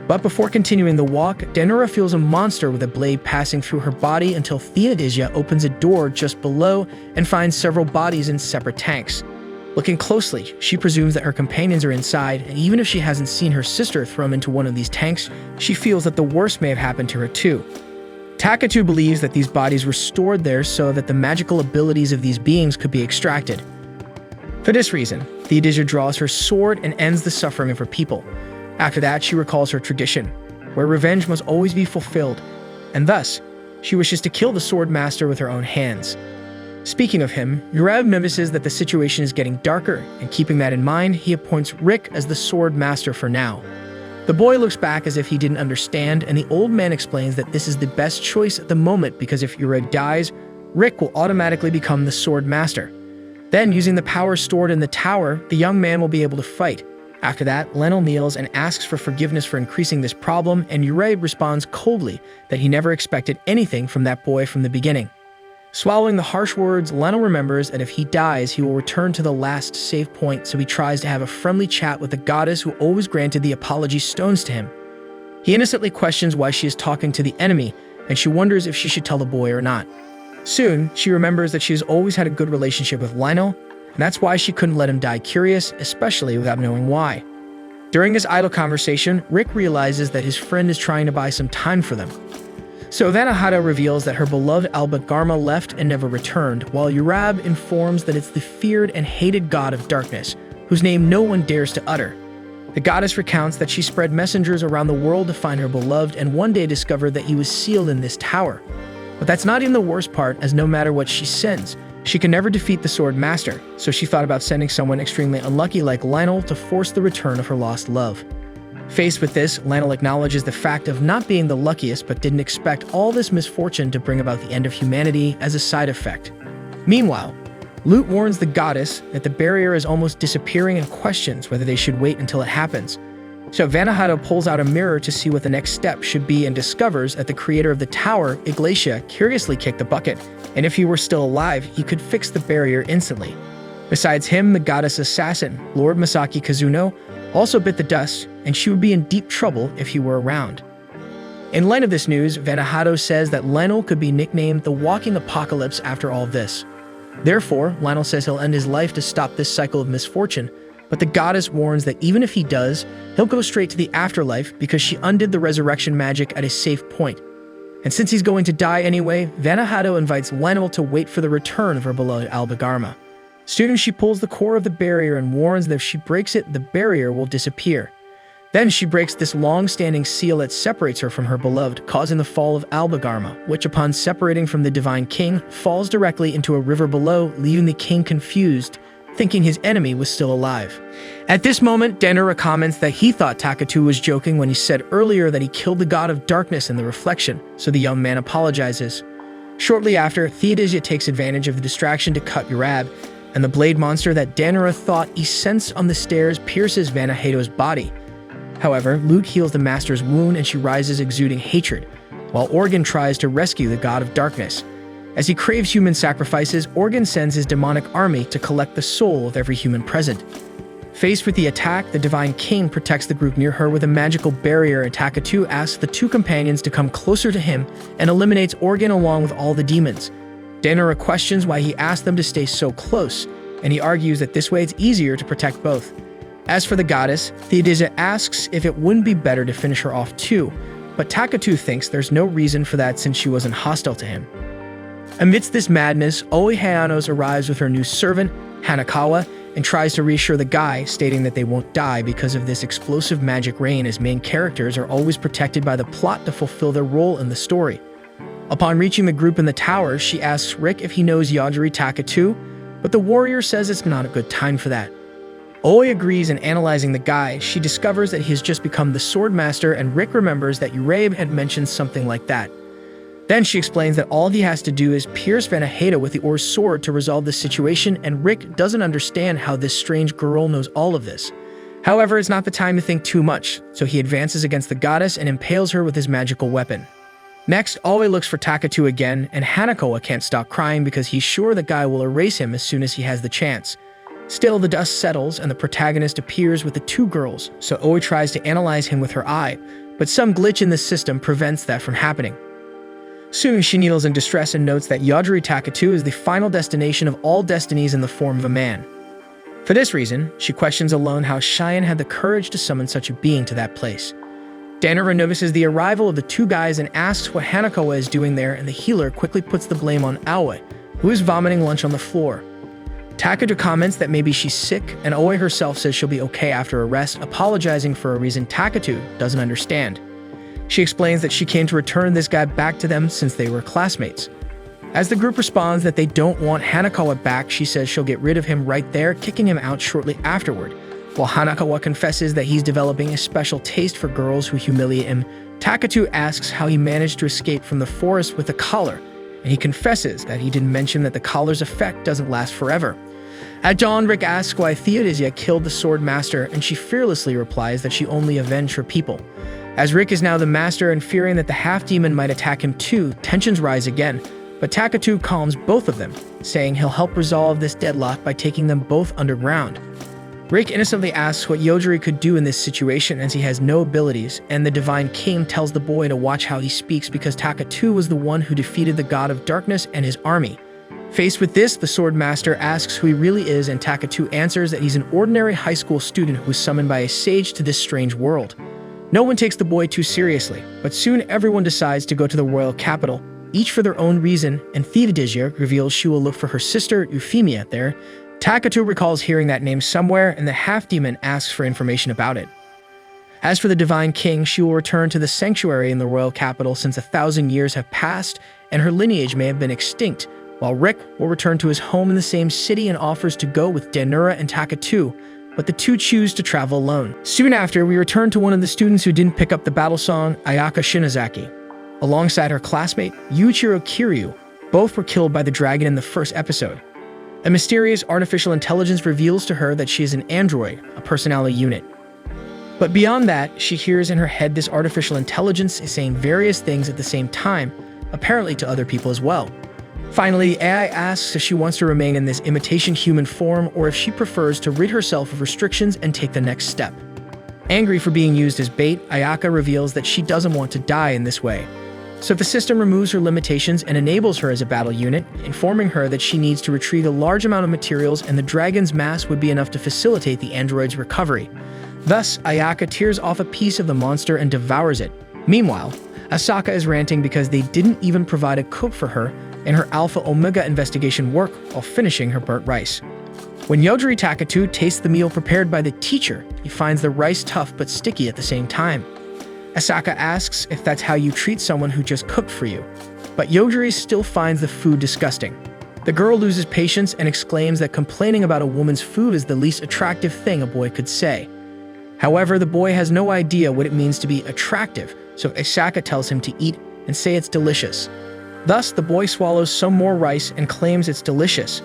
Speaker 1: But before continuing the walk, Danura feels a monster with a blade passing through her body until Theodisia opens a door just below and finds several bodies in separate tanks. Looking closely, she presumes that her companions are inside, and even if she hasn't seen her sister thrown into one of these tanks, she feels that the worst may have happened to her too. Takatu believes that these bodies were stored there so that the magical abilities of these beings could be extracted. For this reason, Theodisia draws her sword and ends the suffering of her people. After that, she recalls her tradition, where revenge must always be fulfilled, and thus, she wishes to kill the Sword Master with her own hands. Speaking of him, Uraib notices that the situation is getting darker, and keeping that in mind, he appoints Rick as the Sword Master for now. The boy looks back as if he didn't understand, and the old man explains that this is the best choice at the moment because if Uraib dies, Rick will automatically become the Sword Master. Then, using the power stored in the tower, the young man will be able to fight. After that, Lionel kneels and asks for forgiveness for increasing this problem, and Uraib responds coldly that he never expected anything from that boy from the beginning. Swallowing the harsh words, Lionel remembers that if he dies, he will return to the last save point, so he tries to have a friendly chat with the goddess who always granted the apology stones to him. He innocently questions why she is talking to the enemy, and she wonders if she should tell the boy or not. Soon, she remembers that she has always had a good relationship with Lionel, and that's why she couldn't let him die curious, especially without knowing why. During this idle conversation, Rick realizes that his friend is trying to buy some time for them. So Vanahata reveals that her beloved Albert Garma left and never returned, while Uraib informs that it's the feared and hated god of darkness, whose name no one dares to utter. The goddess recounts that she spread messengers around the world to find her beloved and one day discovered that he was sealed in this tower. But that's not even the worst part, as no matter what she sends, She could never defeat the Sword Master, so she thought about sending someone extremely unlucky like Lionel to force the return of her lost love. Faced with this, Lionel acknowledges the fact of not being the luckiest but didn't expect all this misfortune to bring about the end of humanity as a side effect. Meanwhile, Lute warns the goddess that the barrier is almost disappearing and questions whether they should wait until it happens. So Vanahado pulls out a mirror to see what the next step should be and discovers that the creator of the tower, Iglesia, curiously kicked the bucket, and if he were still alive, he could fix the barrier instantly. Besides him, the goddess assassin, Lord Masaki Kazuno, also bit the dust, and she would be in deep trouble if he were around. In light of this news, Vanahado says that Lionel could be nicknamed the Walking Apocalypse after all this. Therefore, Lionel says he'll end his life to stop this cycle of misfortune, but the goddess warns that even if he does, he'll go straight to the afterlife because she undid the resurrection magic at a safe point. And since he's going to die anyway, Vanahado invites Lionel to wait for the return of her beloved Albagarma. Soon she pulls the core of the barrier and warns that if she breaks it, the barrier will disappear. Then she breaks this long-standing seal that separates her from her beloved, causing the fall of Albagarma, which upon separating from the Divine King, falls directly into a river below, leaving the king confused, thinking his enemy was still alive. At this moment, Denora comments that he thought Takatu was joking when he said earlier that he killed the god of darkness in the reflection, so the young man apologizes. Shortly after, Theodisia takes advantage of the distraction to cut Urab, and the blade monster that Denora thought he sensed on the stairs pierces Vanahado's body. However, Lute heals the master's wound and she rises exuding hatred, while Organ tries to rescue the god of darkness. As he craves human sacrifices, Organ sends his demonic army to collect the soul of every human present. Faced with the attack, the Divine King protects the group near her with a magical barrier, and Takatu asks the two companions to come closer to him and eliminates Organ along with all the demons. Denora questions why he asked them to stay so close, and he argues that this way it's easier to protect both. As for the goddess, Theodisia asks if it wouldn't be better to finish her off too, but Takatu thinks there's no reason for that since she wasn't hostile to him. Amidst this madness, Oi Hayanos arrives with her new servant, Hanakawa, and tries to reassure the guy, stating that they won't die because of this explosive magic rain, as main characters are always protected by the plot to fulfill their role in the story. Upon reaching the group in the tower, she asks Rick if he knows Yogiri Takatu, but the warrior says it's not a good time for that. Oi agrees, and analyzing the guy, she discovers that he has just become the sword master, and Rick remembers that Urabe had mentioned something like that. Then she explains that all he has to do is pierce Vanahado with the Or's sword to resolve the situation, and Rick doesn't understand how this strange girl knows all of this. However, it's not the time to think too much, so he advances against the goddess and impales her with his magical weapon. Next, Oi looks for Takatu again, and Hanakawa can't stop crying because he's sure the guy will erase him as soon as he has the chance. Still, the dust settles and the protagonist appears with the two girls, so Oi tries to analyze him with her eye, but some glitch in the system prevents that from happening. Soon, she needles in distress and notes that Yogiri Takatu is the final destination of all destinies in the form of a man. For this reason, she questions alone how Cheyenne had the courage to summon such a being to that place. Denora notices the arrival of the two guys and asks what Hanakawa is doing there, and the healer quickly puts the blame on Aoi, who is vomiting lunch on the floor. Takatu comments that maybe she's sick, and Oi herself says she'll be okay after a rest, apologizing for a reason Takatu doesn't understand. She explains that she came to return this guy back to them since they were classmates. As the group responds that they don't want Hanakawa back, she says she'll get rid of him right there, kicking him out shortly afterward. While Hanakawa confesses that he's developing a special taste for girls who humiliate him, Takatu asks how he managed to escape from the forest with a collar, and he confesses that he didn't mention that the collar's effect doesn't last forever. At dawn, Rick asks why Theodisia killed the sword master, and she fearlessly replies that she only avenged her people. As Rick is now the master and fearing that the half-demon might attack him too, tensions rise again, but Takatu calms both of them, saying he'll help resolve this deadlock by taking them both underground. Rick innocently asks what Yogiri could do in this situation as he has no abilities, and the Divine King tells the boy to watch how he speaks because Takatu was the one who defeated the god of darkness and his army. Faced with this, the sword master asks who he really is, and Takatu answers that he's an ordinary high school student who was summoned by a sage to this strange world. No one takes the boy too seriously, but soon everyone decides to go to the royal capital, each for their own reason, and Theodisia reveals she will look for her sister Euphemia there. Takatu recalls hearing that name somewhere, and the half-demon asks for information about it. As for the Divine King, she will return to the sanctuary in the royal capital since 1,000 years have passed, and her lineage may have been extinct, while Rick will return to his home in the same city and offers to go with Denura and Takatu, but the two choose to travel alone. Soon after, we return to one of the students who didn't pick up the battle song, Ayaka Shinozaki. Alongside her classmate, Yuichiro Kiryu, both were killed by the dragon in the first episode. A mysterious artificial intelligence reveals to her that she is an android, a personality unit. But beyond that, she hears in her head this artificial intelligence is saying various things at the same time, apparently to other people as well. Finally, the AI asks if she wants to remain in this imitation human form or if she prefers to rid herself of restrictions and take the next step. Angry for being used as bait, Ayaka reveals that she doesn't want to die in this way. So the system removes her limitations and enables her as a battle unit, informing her that she needs to retrieve a large amount of materials and the dragon's mass would be enough to facilitate the android's recovery. Thus, Ayaka tears off a piece of the monster and devours it. Meanwhile, Asaka is ranting because they didn't even provide a cook for her in her Alpha Omega investigation work while finishing her burnt rice. When Yogiri Takatu tastes the meal prepared by the teacher, he finds the rice tough but sticky at the same time. Asaka asks if that's how you treat someone who just cooked for you, but Yogiri still finds the food disgusting. The girl loses patience and exclaims that complaining about a woman's food is the least attractive thing a boy could say. However, the boy has no idea what it means to be attractive, so Asaka tells him to eat and say it's delicious. Thus, the boy swallows some more rice and claims it's delicious,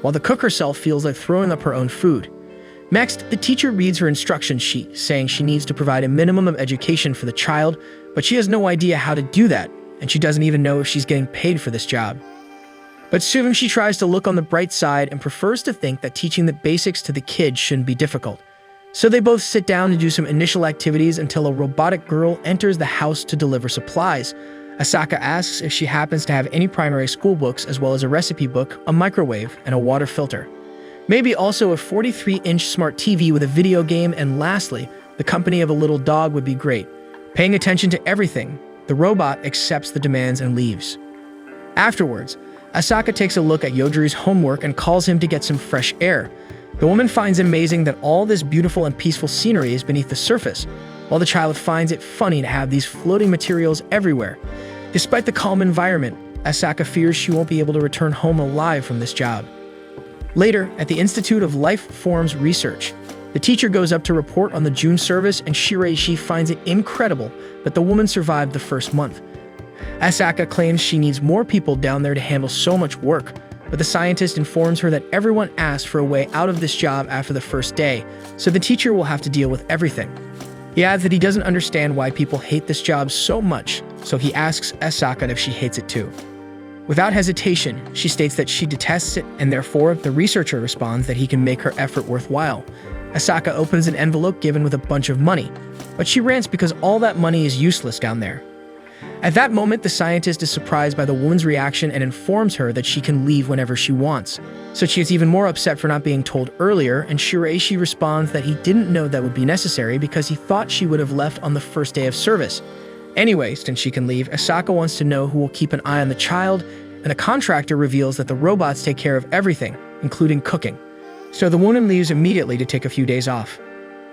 Speaker 1: while the cook herself feels like throwing up her own food. Next, the teacher reads her instruction sheet, saying she needs to provide a minimum of education for the child, but she has no idea how to do that, and she doesn't even know if she's getting paid for this job. But soon she tries to look on the bright side and prefers to think that teaching the basics to the kids shouldn't be difficult. So they both sit down to do some initial activities until a robotic girl enters the house to deliver supplies. Asaka asks if she happens to have any primary school books as well as a recipe book, a microwave, and a water filter. Maybe also a 43-inch smart TV with a video game, and lastly, the company of a little dog would be great. Paying attention to everything, the robot accepts the demands and leaves. Afterwards, Asaka takes a look at Yojiri's homework and calls him to get some fresh air. The woman finds it amazing that all this beautiful and peaceful scenery is beneath the surface, while the child finds it funny to have these floating materials everywhere. Despite the calm environment, Asaka fears she won't be able to return home alive from this job. Later, at the Institute of Life Forms Research, the teacher goes up to report on the June service and Shiraishi finds it incredible that the woman survived the first month. Asaka claims she needs more people down there to handle so much work, but the scientist informs her that everyone asked for a way out of this job after the first day, so the teacher will have to deal with everything. He adds that he doesn't understand why people hate this job so much, so he asks Asaka if she hates it too. Without hesitation, she states that she detests it, and therefore, the researcher responds that he can make her effort worthwhile. Asaka opens an envelope given with a bunch of money, but she rants because all that money is useless down there. At that moment, the scientist is surprised by the woman's reaction and informs her that she can leave whenever she wants. So she is even more upset for not being told earlier, and Shiraishi responds that he didn't know that would be necessary because he thought she would have left on the first day of service. Anyway, since she can leave, Asaka wants to know who will keep an eye on the child, and the contractor reveals that the robots take care of everything, including cooking. So the woman leaves immediately to take a few days off.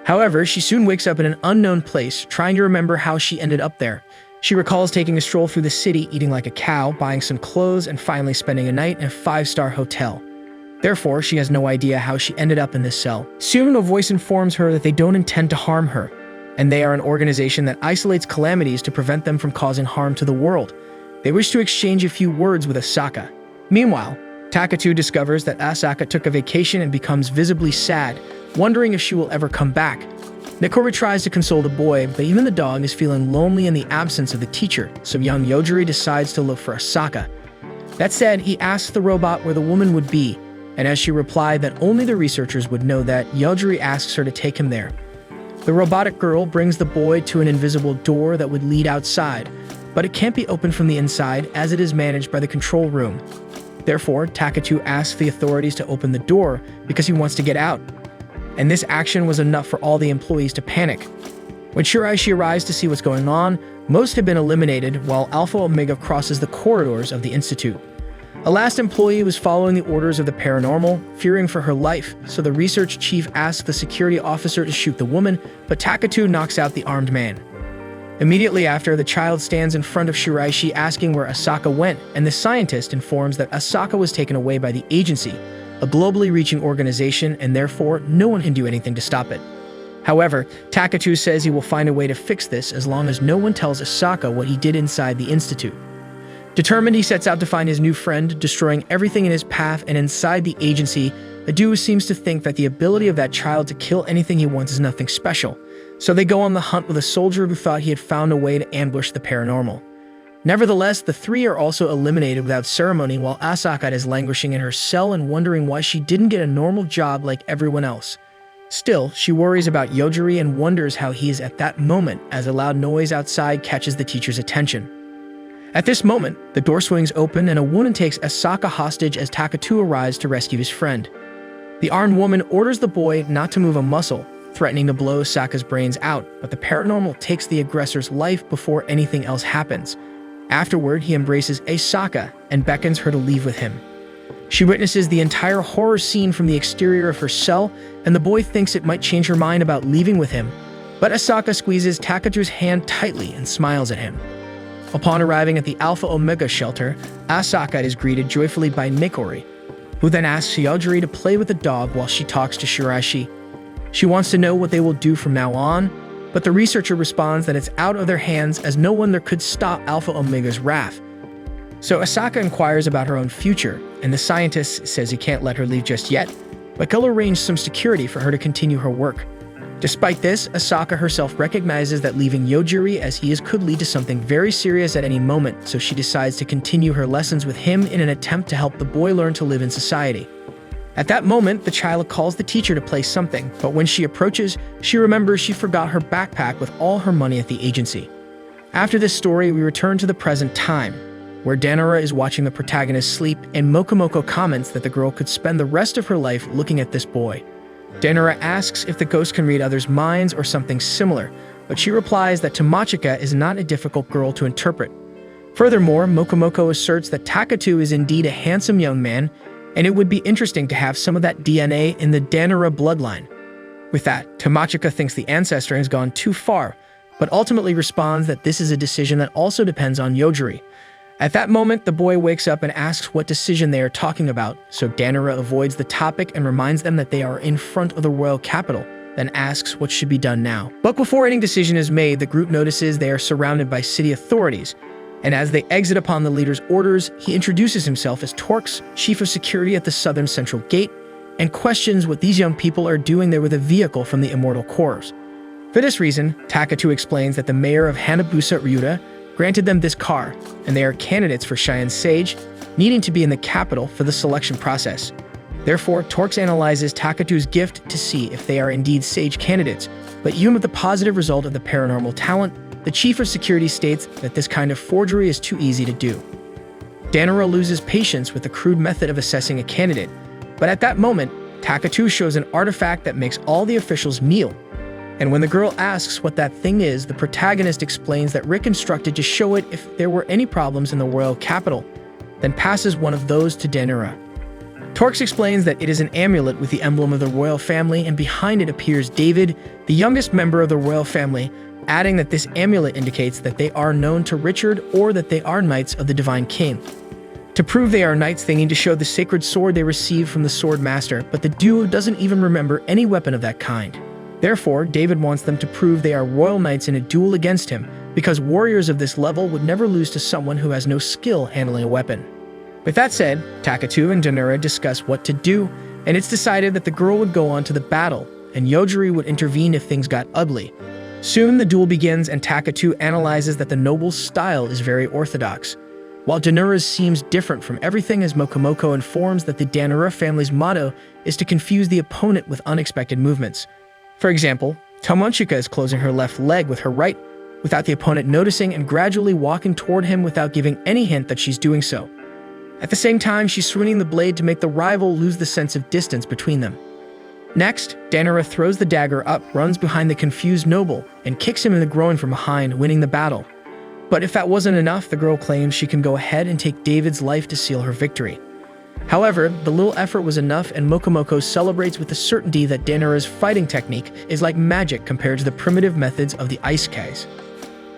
Speaker 1: However, she soon wakes up in an unknown place, trying to remember how she ended up there. She recalls taking a stroll through the city, eating like a cow, buying some clothes, and finally spending a night in a 5-star hotel. Therefore, she has no idea how she ended up in this cell. Soon, a voice informs her that they don't intend to harm her, and they are an organization that isolates calamities to prevent them from causing harm to the world. They wish to exchange a few words with Asaka. Meanwhile, Takatu discovers that Asaka took a vacation and becomes visibly sad, wondering if she will ever come back. Nikori tries to console the boy, but even the dog is feeling lonely in the absence of the teacher, so young Yojiri decides to look for Asaka. That said, he asks the robot where the woman would be, and as she replied that only the researchers would know that, Yojiri asks her to take him there. The robotic girl brings the boy to an invisible door that would lead outside, but it can't be opened from the inside as it is managed by the control room. Therefore, Takatu asks the authorities to open the door because he wants to get out. And this action was enough for all the employees to panic. When Shiraishi arrives to see what's going on, most have been eliminated while Alpha Omega crosses the corridors of the Institute. A last employee was following the orders of the paranormal, fearing for her life, so the research chief asks the security officer to shoot the woman, but Takatu knocks out the armed man. Immediately after, the child stands in front of Shiraishi asking where Asaka went, and the scientist informs that Asaka was taken away by the agency, a globally reaching organization, and therefore no one can do anything to stop it. However, Takatu says he will find a way to fix this as long as no one tells Asaka what he did inside the institute. Determined, he sets out to find his new friend, destroying everything in his path, and inside the agency, Adu seems to think that the ability of that child to kill anything he wants is nothing special. So they go on the hunt with a soldier who thought he had found a way to ambush the paranormal. Nevertheless, the three are also eliminated without ceremony while Asaka is languishing in her cell and wondering why she didn't get a normal job like everyone else. Still, she worries about Yogiri and wonders how he is at that moment as a loud noise outside catches the teacher's attention. At this moment, the door swings open and a woman takes Asaka hostage as Takatu arrives to rescue his friend. The armed woman orders the boy not to move a muscle, threatening to blow Asaka's brains out, but the paranormal takes the aggressor's life before anything else happens. Afterward, he embraces Asaka and beckons her to leave with him. She witnesses the entire horror scene from the exterior of her cell, and the boy thinks it might change her mind about leaving with him, but Asaka squeezes Takatu's hand tightly and smiles at him. Upon arriving at the Alpha Omega shelter, Asaka is greeted joyfully by Mikori, who then asks Yogiri to play with the dog while she talks to Shiraishi. She wants to know what they will do from now on, but the researcher responds that it's out of their hands as no one there could stop Alpha Omega's wrath. So Asaka inquires about her own future, and the scientist says he can't let her leave just yet, but he'll arrange some security for her to continue her work. Despite this, Asaka herself recognizes that leaving Yogiri as he is could lead to something very serious at any moment, so she decides to continue her lessons with him in an attempt to help the boy learn to live in society. At that moment, the child calls the teacher to play something, but when she approaches, she remembers she forgot her backpack with all her money at the agency. After this story, we return to the present time, where Danora is watching the protagonist sleep, and Mokomoko comments that the girl could spend the rest of her life looking at this boy. Danora asks if the ghost can read others' minds or something similar, but she replies that Tamachika is not a difficult girl to interpret. Furthermore, Mokomoko asserts that Takatu is indeed a handsome young man, and it would be interesting to have some of that DNA in the Danora bloodline. With that, Tamachika thinks the ancestor has gone too far, but ultimately responds that this is a decision that also depends on Yogiri. At that moment, the boy wakes up and asks what decision they are talking about, so Danora avoids the topic and reminds them that they are in front of the royal capital, then asks what should be done now. But before any decision is made, the group notices they are surrounded by city authorities, and as they exit upon the leader's orders, he introduces himself as Torx, chief of security at the southern central gate, and questions what these young people are doing there with a vehicle from the Immortal Corps. For this reason, Takatu explains that the mayor of Hanabusa Ryuta granted them this car, and they are candidates for Cheyenne Sage, needing to be in the capital for the selection process. Therefore, Torx analyzes Takatu's gift to see if they are indeed Sage candidates, but even with the positive result of the paranormal talent, the chief of security states that this kind of forgery is too easy to do. Danora loses patience with the crude method of assessing a candidate, but at that moment, Takatu shows an artifact that makes all the officials kneel. And when the girl asks what that thing is, the protagonist explains that Rick instructed to show it if there were any problems in the royal capital, then passes one of those to Danora. Torx explains that it is an amulet with the emblem of the royal family, and behind it appears David, the youngest member of the royal family, adding that this amulet indicates that they are known to Richard or that they are knights of the Divine King. To prove they are knights, they need to show the sacred sword they received from the sword master, but the duo doesn't even remember any weapon of that kind. Therefore, David wants them to prove they are royal knights in a duel against him, because warriors of this level would never lose to someone who has no skill handling a weapon. With that said, Takatu and Danora discuss what to do, and it's decided that the girl would go on to the battle, and Yogiri would intervene if things got ugly. Soon, the duel begins, and Takatu analyzes that the noble's style is very orthodox, while Danora's seems different from everything, as Mokomoko informs that the Danora family's motto is to confuse the opponent with unexpected movements. For example, Tomochika is closing her left leg with her right, without the opponent noticing, and gradually walking toward him without giving any hint that she's doing so. At the same time, she's swinging the blade to make the rival lose the sense of distance between them. Next, Danora throws the dagger up, runs behind the confused noble, and kicks him in the groin from behind, winning the battle. But if that wasn't enough, the girl claims she can go ahead and take David's life to seal her victory. However, the little effort was enough, and Mokomoko celebrates with the certainty that Danora's fighting technique is like magic compared to the primitive methods of the Ice Kais.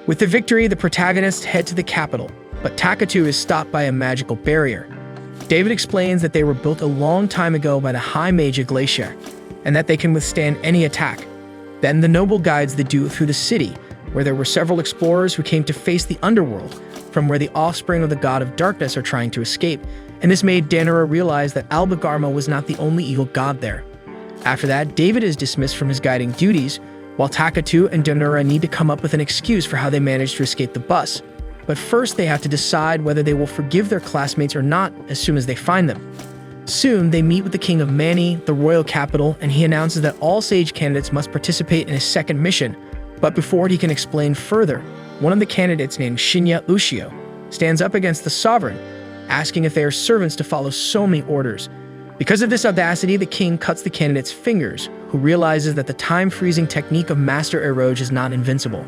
Speaker 1: With the victory, the protagonists head to the capital, but Takatu is stopped by a magical barrier. David explains that they were built a long time ago by the High Mage Glacier, and that they can withstand any attack. Then the noble guides the duo through the city, where there were several explorers who came to face the underworld, from where the offspring of the god of darkness are trying to escape, and this made Danura realize that Albagarma was not the only evil god there. After that, David is dismissed from his guiding duties, while Takatu and Danura need to come up with an excuse for how they managed to escape the bus. But first, they have to decide whether they will forgive their classmates or not as soon as they find them. Soon, they meet with the king of Mani, the royal capital, and he announces that all sage candidates must participate in a second mission. But before he can explain further, one of the candidates named Shinya Ushio stands up against the sovereign, asking if they are servants to follow so many orders. Because of this audacity, the king cuts the candidate's fingers, who realizes that the time-freezing technique of Master Eroge is not invincible.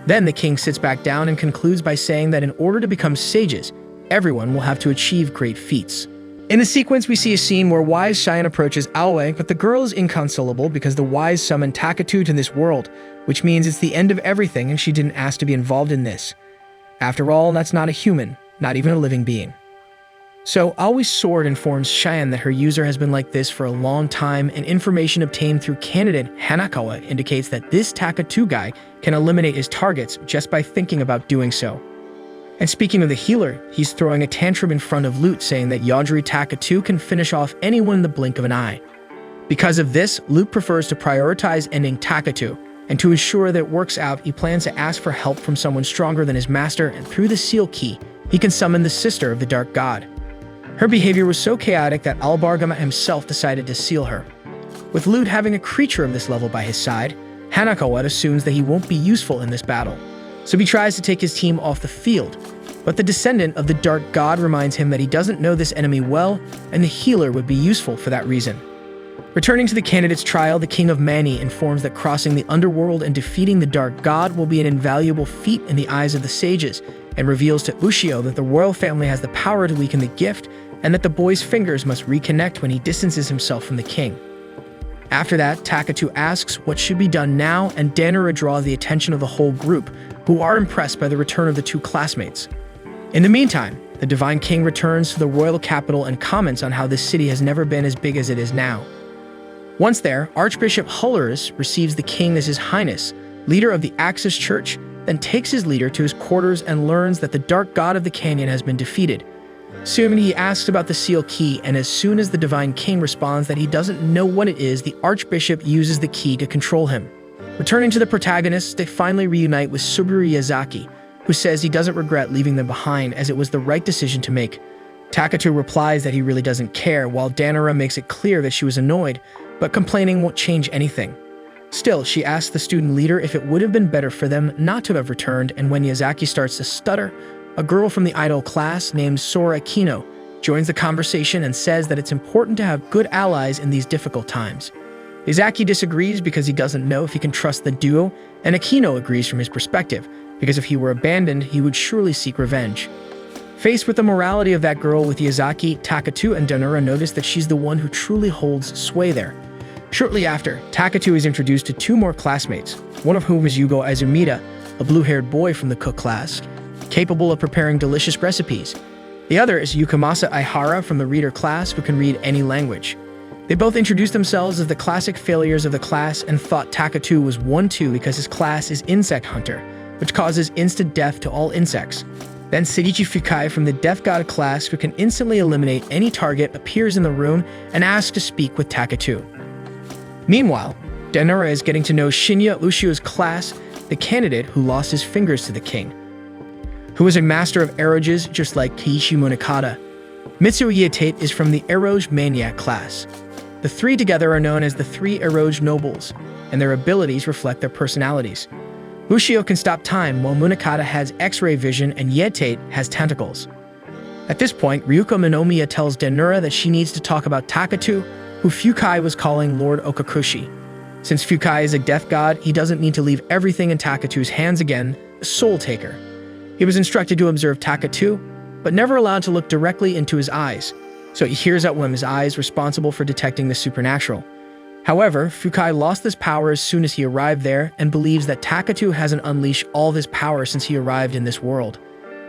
Speaker 1: Then the king sits back down and concludes by saying that in order to become sages, everyone will have to achieve great feats. In the sequence, we see a scene where wise Cheyenne approaches Aoi, but the girl is inconsolable because the wise summoned Takatu to this world, which means it's the end of everything and she didn't ask to be involved in this. After all, that's not a human, not even a living being. So Aoi's sword informs Cheyenne that her user has been like this for a long time, and information obtained through candidate Hanakawa indicates that this Takatu guy can eliminate his targets just by thinking about doing so. And speaking of the healer, he's throwing a tantrum in front of Lute, saying that Yogiri Takatu can finish off anyone in the blink of an eye. Because of this, Lute prefers to prioritize ending Takatu, and to ensure that it works out, he plans to ask for help from someone stronger than his master, and through the seal key, he can summon the sister of the dark god. Her behavior was so chaotic that Albagarma himself decided to seal her. With Lute having a creature of this level by his side, Hanakawa assumes that he won't be useful in this battle, so he tries to take his team off the field. But the descendant of the dark god reminds him that he doesn't know this enemy well, and the healer would be useful for that reason. Returning to the candidate's trial, the king of Mani informs that crossing the underworld and defeating the dark god will be an invaluable feat in the eyes of the sages, and reveals to Ushio that the royal family has the power to weaken the gift, and that the boy's fingers must reconnect when he distances himself from the king. After that, Takatu asks what should be done now, and Danura draws the attention of the whole group, who are impressed by the return of the two classmates. In the meantime, the Divine King returns to the royal capital and comments on how this city has never been as big as it is now. Once there, Archbishop Hullers receives the king as his highness, leader of the Axis Church, then takes his leader to his quarters and learns that the dark god of the canyon has been defeated. Soon he asks about the seal key, and as soon as the Divine King responds that he doesn't know what it is, the Archbishop uses the key to control him. Returning to the protagonists, they finally reunite with Suburi Yazaki, who says he doesn't regret leaving them behind as it was the right decision to make. Takatu replies that he really doesn't care, while Danura makes it clear that she was annoyed, but complaining won't change anything. Still, she asks the student leader if it would have been better for them not to have returned, and when Yazaki starts to stutter, a girl from the idol class named Sora Akino joins the conversation and says that it's important to have good allies in these difficult times. Yazaki disagrees because he doesn't know if he can trust the duo, and Akino agrees from his perspective, because if he were abandoned, he would surely seek revenge. Faced with the morality of that girl with Yazaki, Takatu and Danura notice that she's the one who truly holds sway there. Shortly after, Takatu is introduced to two more classmates, one of whom is Yugo Azumida, a blue-haired boy from the cook class, capable of preparing delicious recipes. The other is Yukamasa Aihara from the reader class, who can read any language. They both introduced themselves as the classic failures of the class and thought Takatu was 1-2 because his class is Insect Hunter, which causes instant death to all insects. Then Seiichi Fukai from the Death God class, who can instantly eliminate any target, appears in the room and asks to speak with Takatu. Meanwhile, Danura is getting to know Shinya Ushio's class, the candidate who lost his fingers to the king, who was a master of eroges just like Keiichi Munakata. Mitsuo Yatate is from the Eroge Maniac class. The three together are known as the Three Eroge Nobles, and their abilities reflect their personalities. Ushio can stop time, while Munakata has X-ray vision and Yatate has tentacles. At this point, Ryuko Minomiya tells Danura that she needs to talk about Takatu, who Fukai was calling Lord Okakushi. Since Fukai is a death god, he doesn't need to leave everything in Takatu's hands again, a soul taker. He was instructed to observe Takatu, but never allowed to look directly into his eyes, so he hears out one of his eyes responsible for detecting the supernatural. However, Fukai lost this power as soon as he arrived there and believes that Takatu hasn't unleashed all this power since he arrived in this world.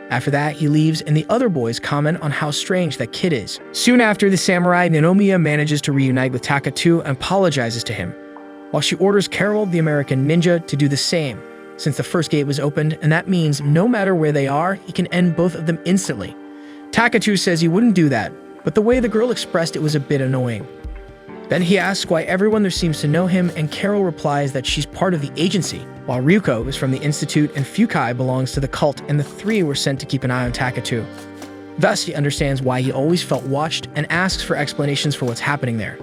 Speaker 1: After that, he leaves and the other boys comment on how strange that kid is. Soon after, the samurai Ninomiya manages to reunite with Takatu and apologizes to him, while she orders Carol, the American ninja, to do the same, since the first gate was opened, and that means no matter where they are, he can end both of them instantly. Takatu says he wouldn't do that, but the way the girl expressed it was a bit annoying. Then he asks why everyone there seems to know him, and Carol replies that she's part of the agency, while Ryuko is from the Institute and Fukai belongs to the cult, and the three were sent to keep an eye on Takatu. Thus, he understands why he always felt watched and asks for explanations for what's happening there.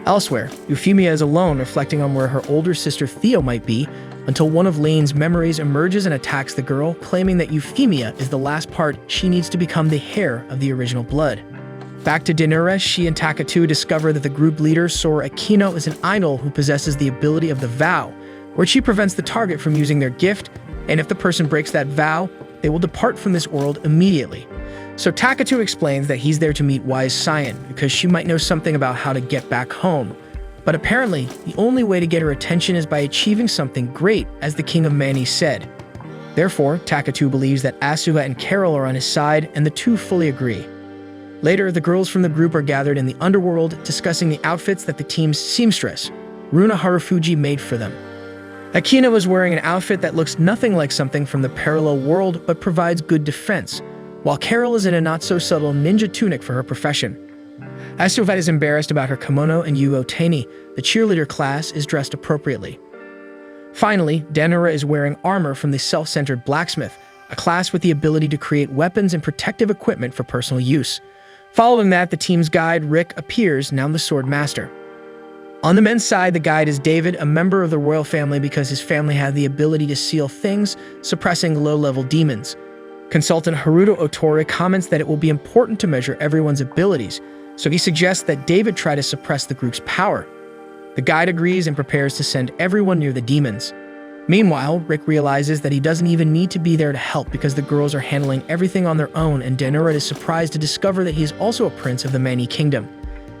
Speaker 1: Elsewhere, Euphemia is alone, reflecting on where her older sister Theo might be, until one of Lane's memories emerges and attacks the girl, claiming that Euphemia is the last part she needs to become the heir of the original blood. Back to Denura, she and Takatu discover that the group leader, Sora Akino, is an idol who possesses the ability of the vow, where she prevents the target from using their gift, and if the person breaks that vow, they will depart from this world immediately. So Takatu explains that he's there to meet Wise Cyan, because she might know something about how to get back home. But apparently, the only way to get her attention is by achieving something great, as the King of Mani said. Therefore, Takatu believes that Asuka and Carol are on his side, and the two fully agree. Later, the girls from the group are gathered in the underworld, discussing the outfits that the team's seamstress, Runa Harufuji, made for them. Akina was wearing an outfit that looks nothing like something from the parallel world, but provides good defense, while Carol is in a not-so-subtle ninja tunic for her profession. Asuka is embarrassed about her kimono, and Yuo Tani, the cheerleader class, is dressed appropriately. Finally, Denura is wearing armor from the self-centered blacksmith, a class with the ability to create weapons and protective equipment for personal use. Following that, the team's guide, Rick, appears, now the sword master. On the men's side, the guide is David, a member of the royal family because his family had the ability to seal things, suppressing low-level demons. Consultant Haruto Otori comments that it will be important to measure everyone's abilities, so he suggests that David try to suppress the group's power. The guide agrees and prepares to send everyone near the demons. Meanwhile, Rick realizes that he doesn't even need to be there to help because the girls are handling everything on their own, and Denura is surprised to discover that he is also a prince of the Mani Kingdom.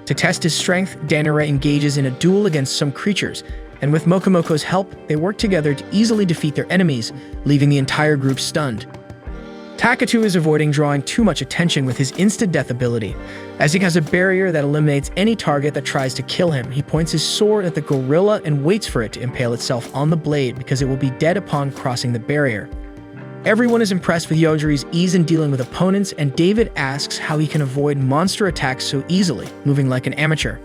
Speaker 1: To test his strength, Denura engages in a duel against some creatures, and with Mokomoko's help, they work together to easily defeat their enemies, leaving the entire group stunned. Takatu is avoiding drawing too much attention with his insta-death ability. As he has a barrier that eliminates any target that tries to kill him, he points his sword at the gorilla and waits for it to impale itself on the blade because it will be dead upon crossing the barrier. Everyone is impressed with Yogiri's ease in dealing with opponents, and David asks how he can avoid monster attacks so easily, moving like an amateur.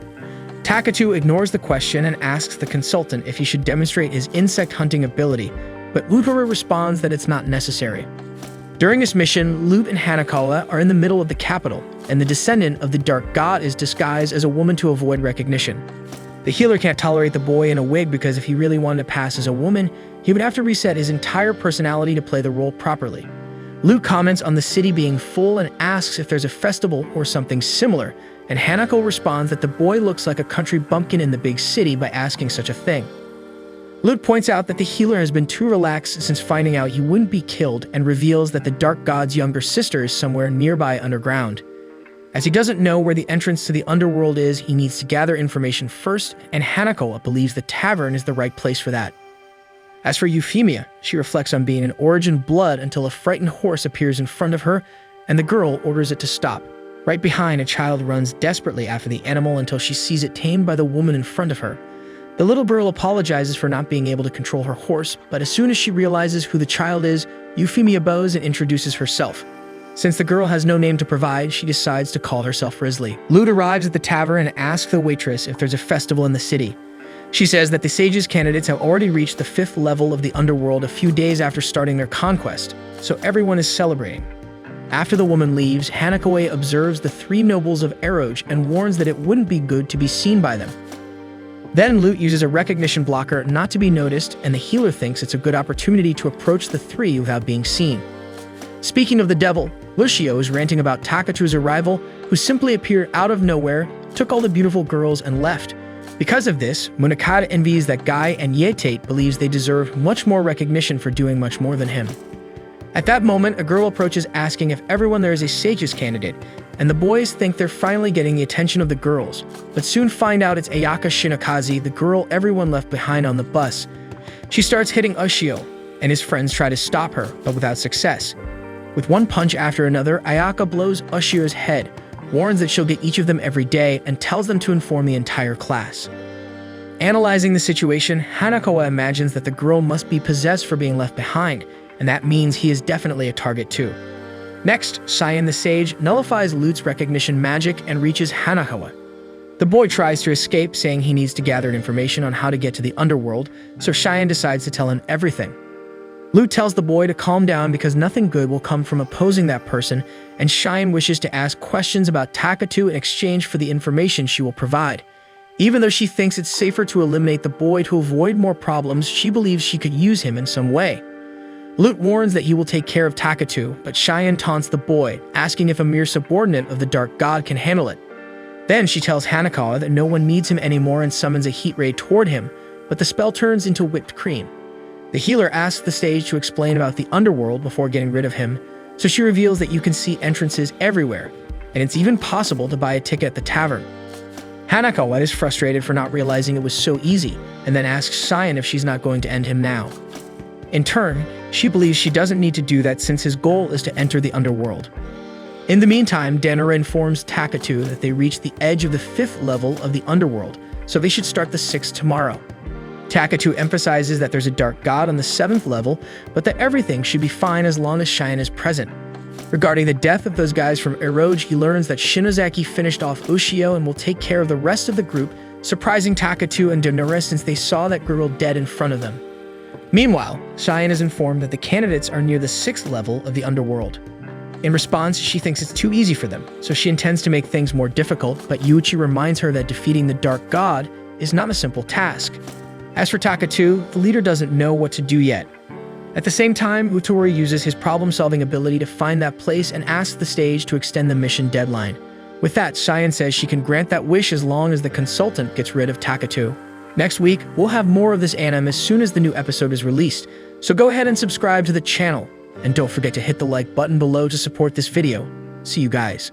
Speaker 1: Takatu ignores the question and asks the consultant if he should demonstrate his insect hunting ability, but Utoru responds that it's not necessary. During this mission, Lute and Hanakawa are in the middle of the capital, and the descendant of the Dark God is disguised as a woman to avoid recognition. The healer can't tolerate the boy in a wig because if he really wanted to pass as a woman, he would have to reset his entire personality to play the role properly. Lute comments on the city being full and asks if there's a festival or something similar, and Hanako responds that the boy looks like a country bumpkin in the big city by asking such a thing. Lute points out that the healer has been too relaxed since finding out he wouldn't be killed, and reveals that the Dark God's younger sister is somewhere nearby underground. As he doesn't know where the entrance to the underworld is, he needs to gather information first, and Hanako believes the tavern is the right place for that. As for Euphemia, she reflects on being an origin blood until a frightened horse appears in front of her, and the girl orders it to stop. Right behind, a child runs desperately after the animal until she sees it tamed by the woman in front of her. The little girl apologizes for not being able to control her horse, but as soon as she realizes who the child is, Euphemia bows and introduces herself. Since the girl has no name to provide, she decides to call herself Risley. Lute arrives at the tavern and asks the waitress if there's a festival in the city. She says that the Sage's candidates have already reached the 5th level of the underworld a few days after starting their conquest, so everyone is celebrating. After the woman leaves, Hanako observes the 3 nobles of Eroge and warns that it wouldn't be good to be seen by them. Then Lute uses a recognition blocker not to be noticed, and the healer thinks it's a good opportunity to approach the 3 without being seen. Speaking of the devil, Lucio is ranting about Takatu's arrival, who simply appeared out of nowhere, took all the beautiful girls, and left. Because of this, Munakata envies that Guy, and Yetate believes they deserve much more recognition for doing much more than him. At that moment, a girl approaches asking if everyone there is a Sage's candidate, and the boys think they're finally getting the attention of the girls, but soon find out it's Ayaka Shinakaze, the girl everyone left behind on the bus. She starts hitting Ushio, and his friends try to stop her, but without success. With one punch after another, Ayaka blows Ushio's head, warns that she'll get each of them every day, and tells them to inform the entire class. Analyzing the situation, Hanakawa imagines that the girl must be possessed for being left behind, and that means he is definitely a target too. Next, Cyan the Sage nullifies Lute's recognition magic and reaches Hanakawa. The boy tries to escape, saying he needs to gather information on how to get to the underworld, so Cyan decides to tell him everything. Lute tells the boy to calm down because nothing good will come from opposing that person, and Cyan wishes to ask questions about Takatu in exchange for the information she will provide. Even though she thinks it's safer to eliminate the boy to avoid more problems, she believes she could use him in some way. Lute warns that he will take care of Takatu, but Cyan taunts the boy, asking if a mere subordinate of the Dark God can handle it. Then she tells Hanakawa that no one needs him anymore and summons a heat ray toward him, but the spell turns into whipped cream. The healer asks the sage to explain about the underworld before getting rid of him, so she reveals that you can see entrances everywhere, and it's even possible to buy a ticket at the tavern. Hanakawa is frustrated for not realizing it was so easy, and then asks Cyan if she's not going to end him now. In turn, she believes she doesn't need to do that since his goal is to enter the underworld. In the meantime, Danura informs Takatu that they reached the edge of the 5th level of the underworld, so they should start the 6th tomorrow. Takatu emphasizes that there's a dark god on the 7th level, but that everything should be fine as long as Cyan is present. Regarding the death of those guys from Eroge, he learns that Shinozaki finished off Ushio and will take care of the rest of the group, surprising Takatu and Danura since they saw that girl dead in front of them. Meanwhile, Cyan is informed that the candidates are near the 6th level of the underworld. In response, she thinks it's too easy for them, so she intends to make things more difficult, but Yuichi reminds her that defeating the Dark God is not a simple task. As for Takatu, the leader doesn't know what to do yet. At the same time, Utori uses his problem-solving ability to find that place and asks the stage to extend the mission deadline. With that, Cyan says she can grant that wish as long as the consultant gets rid of Takatu. Next week, we'll have more of this anime as soon as the new episode is released, so go ahead and subscribe to the channel. And don't forget to hit the like button below to support this video. See you guys.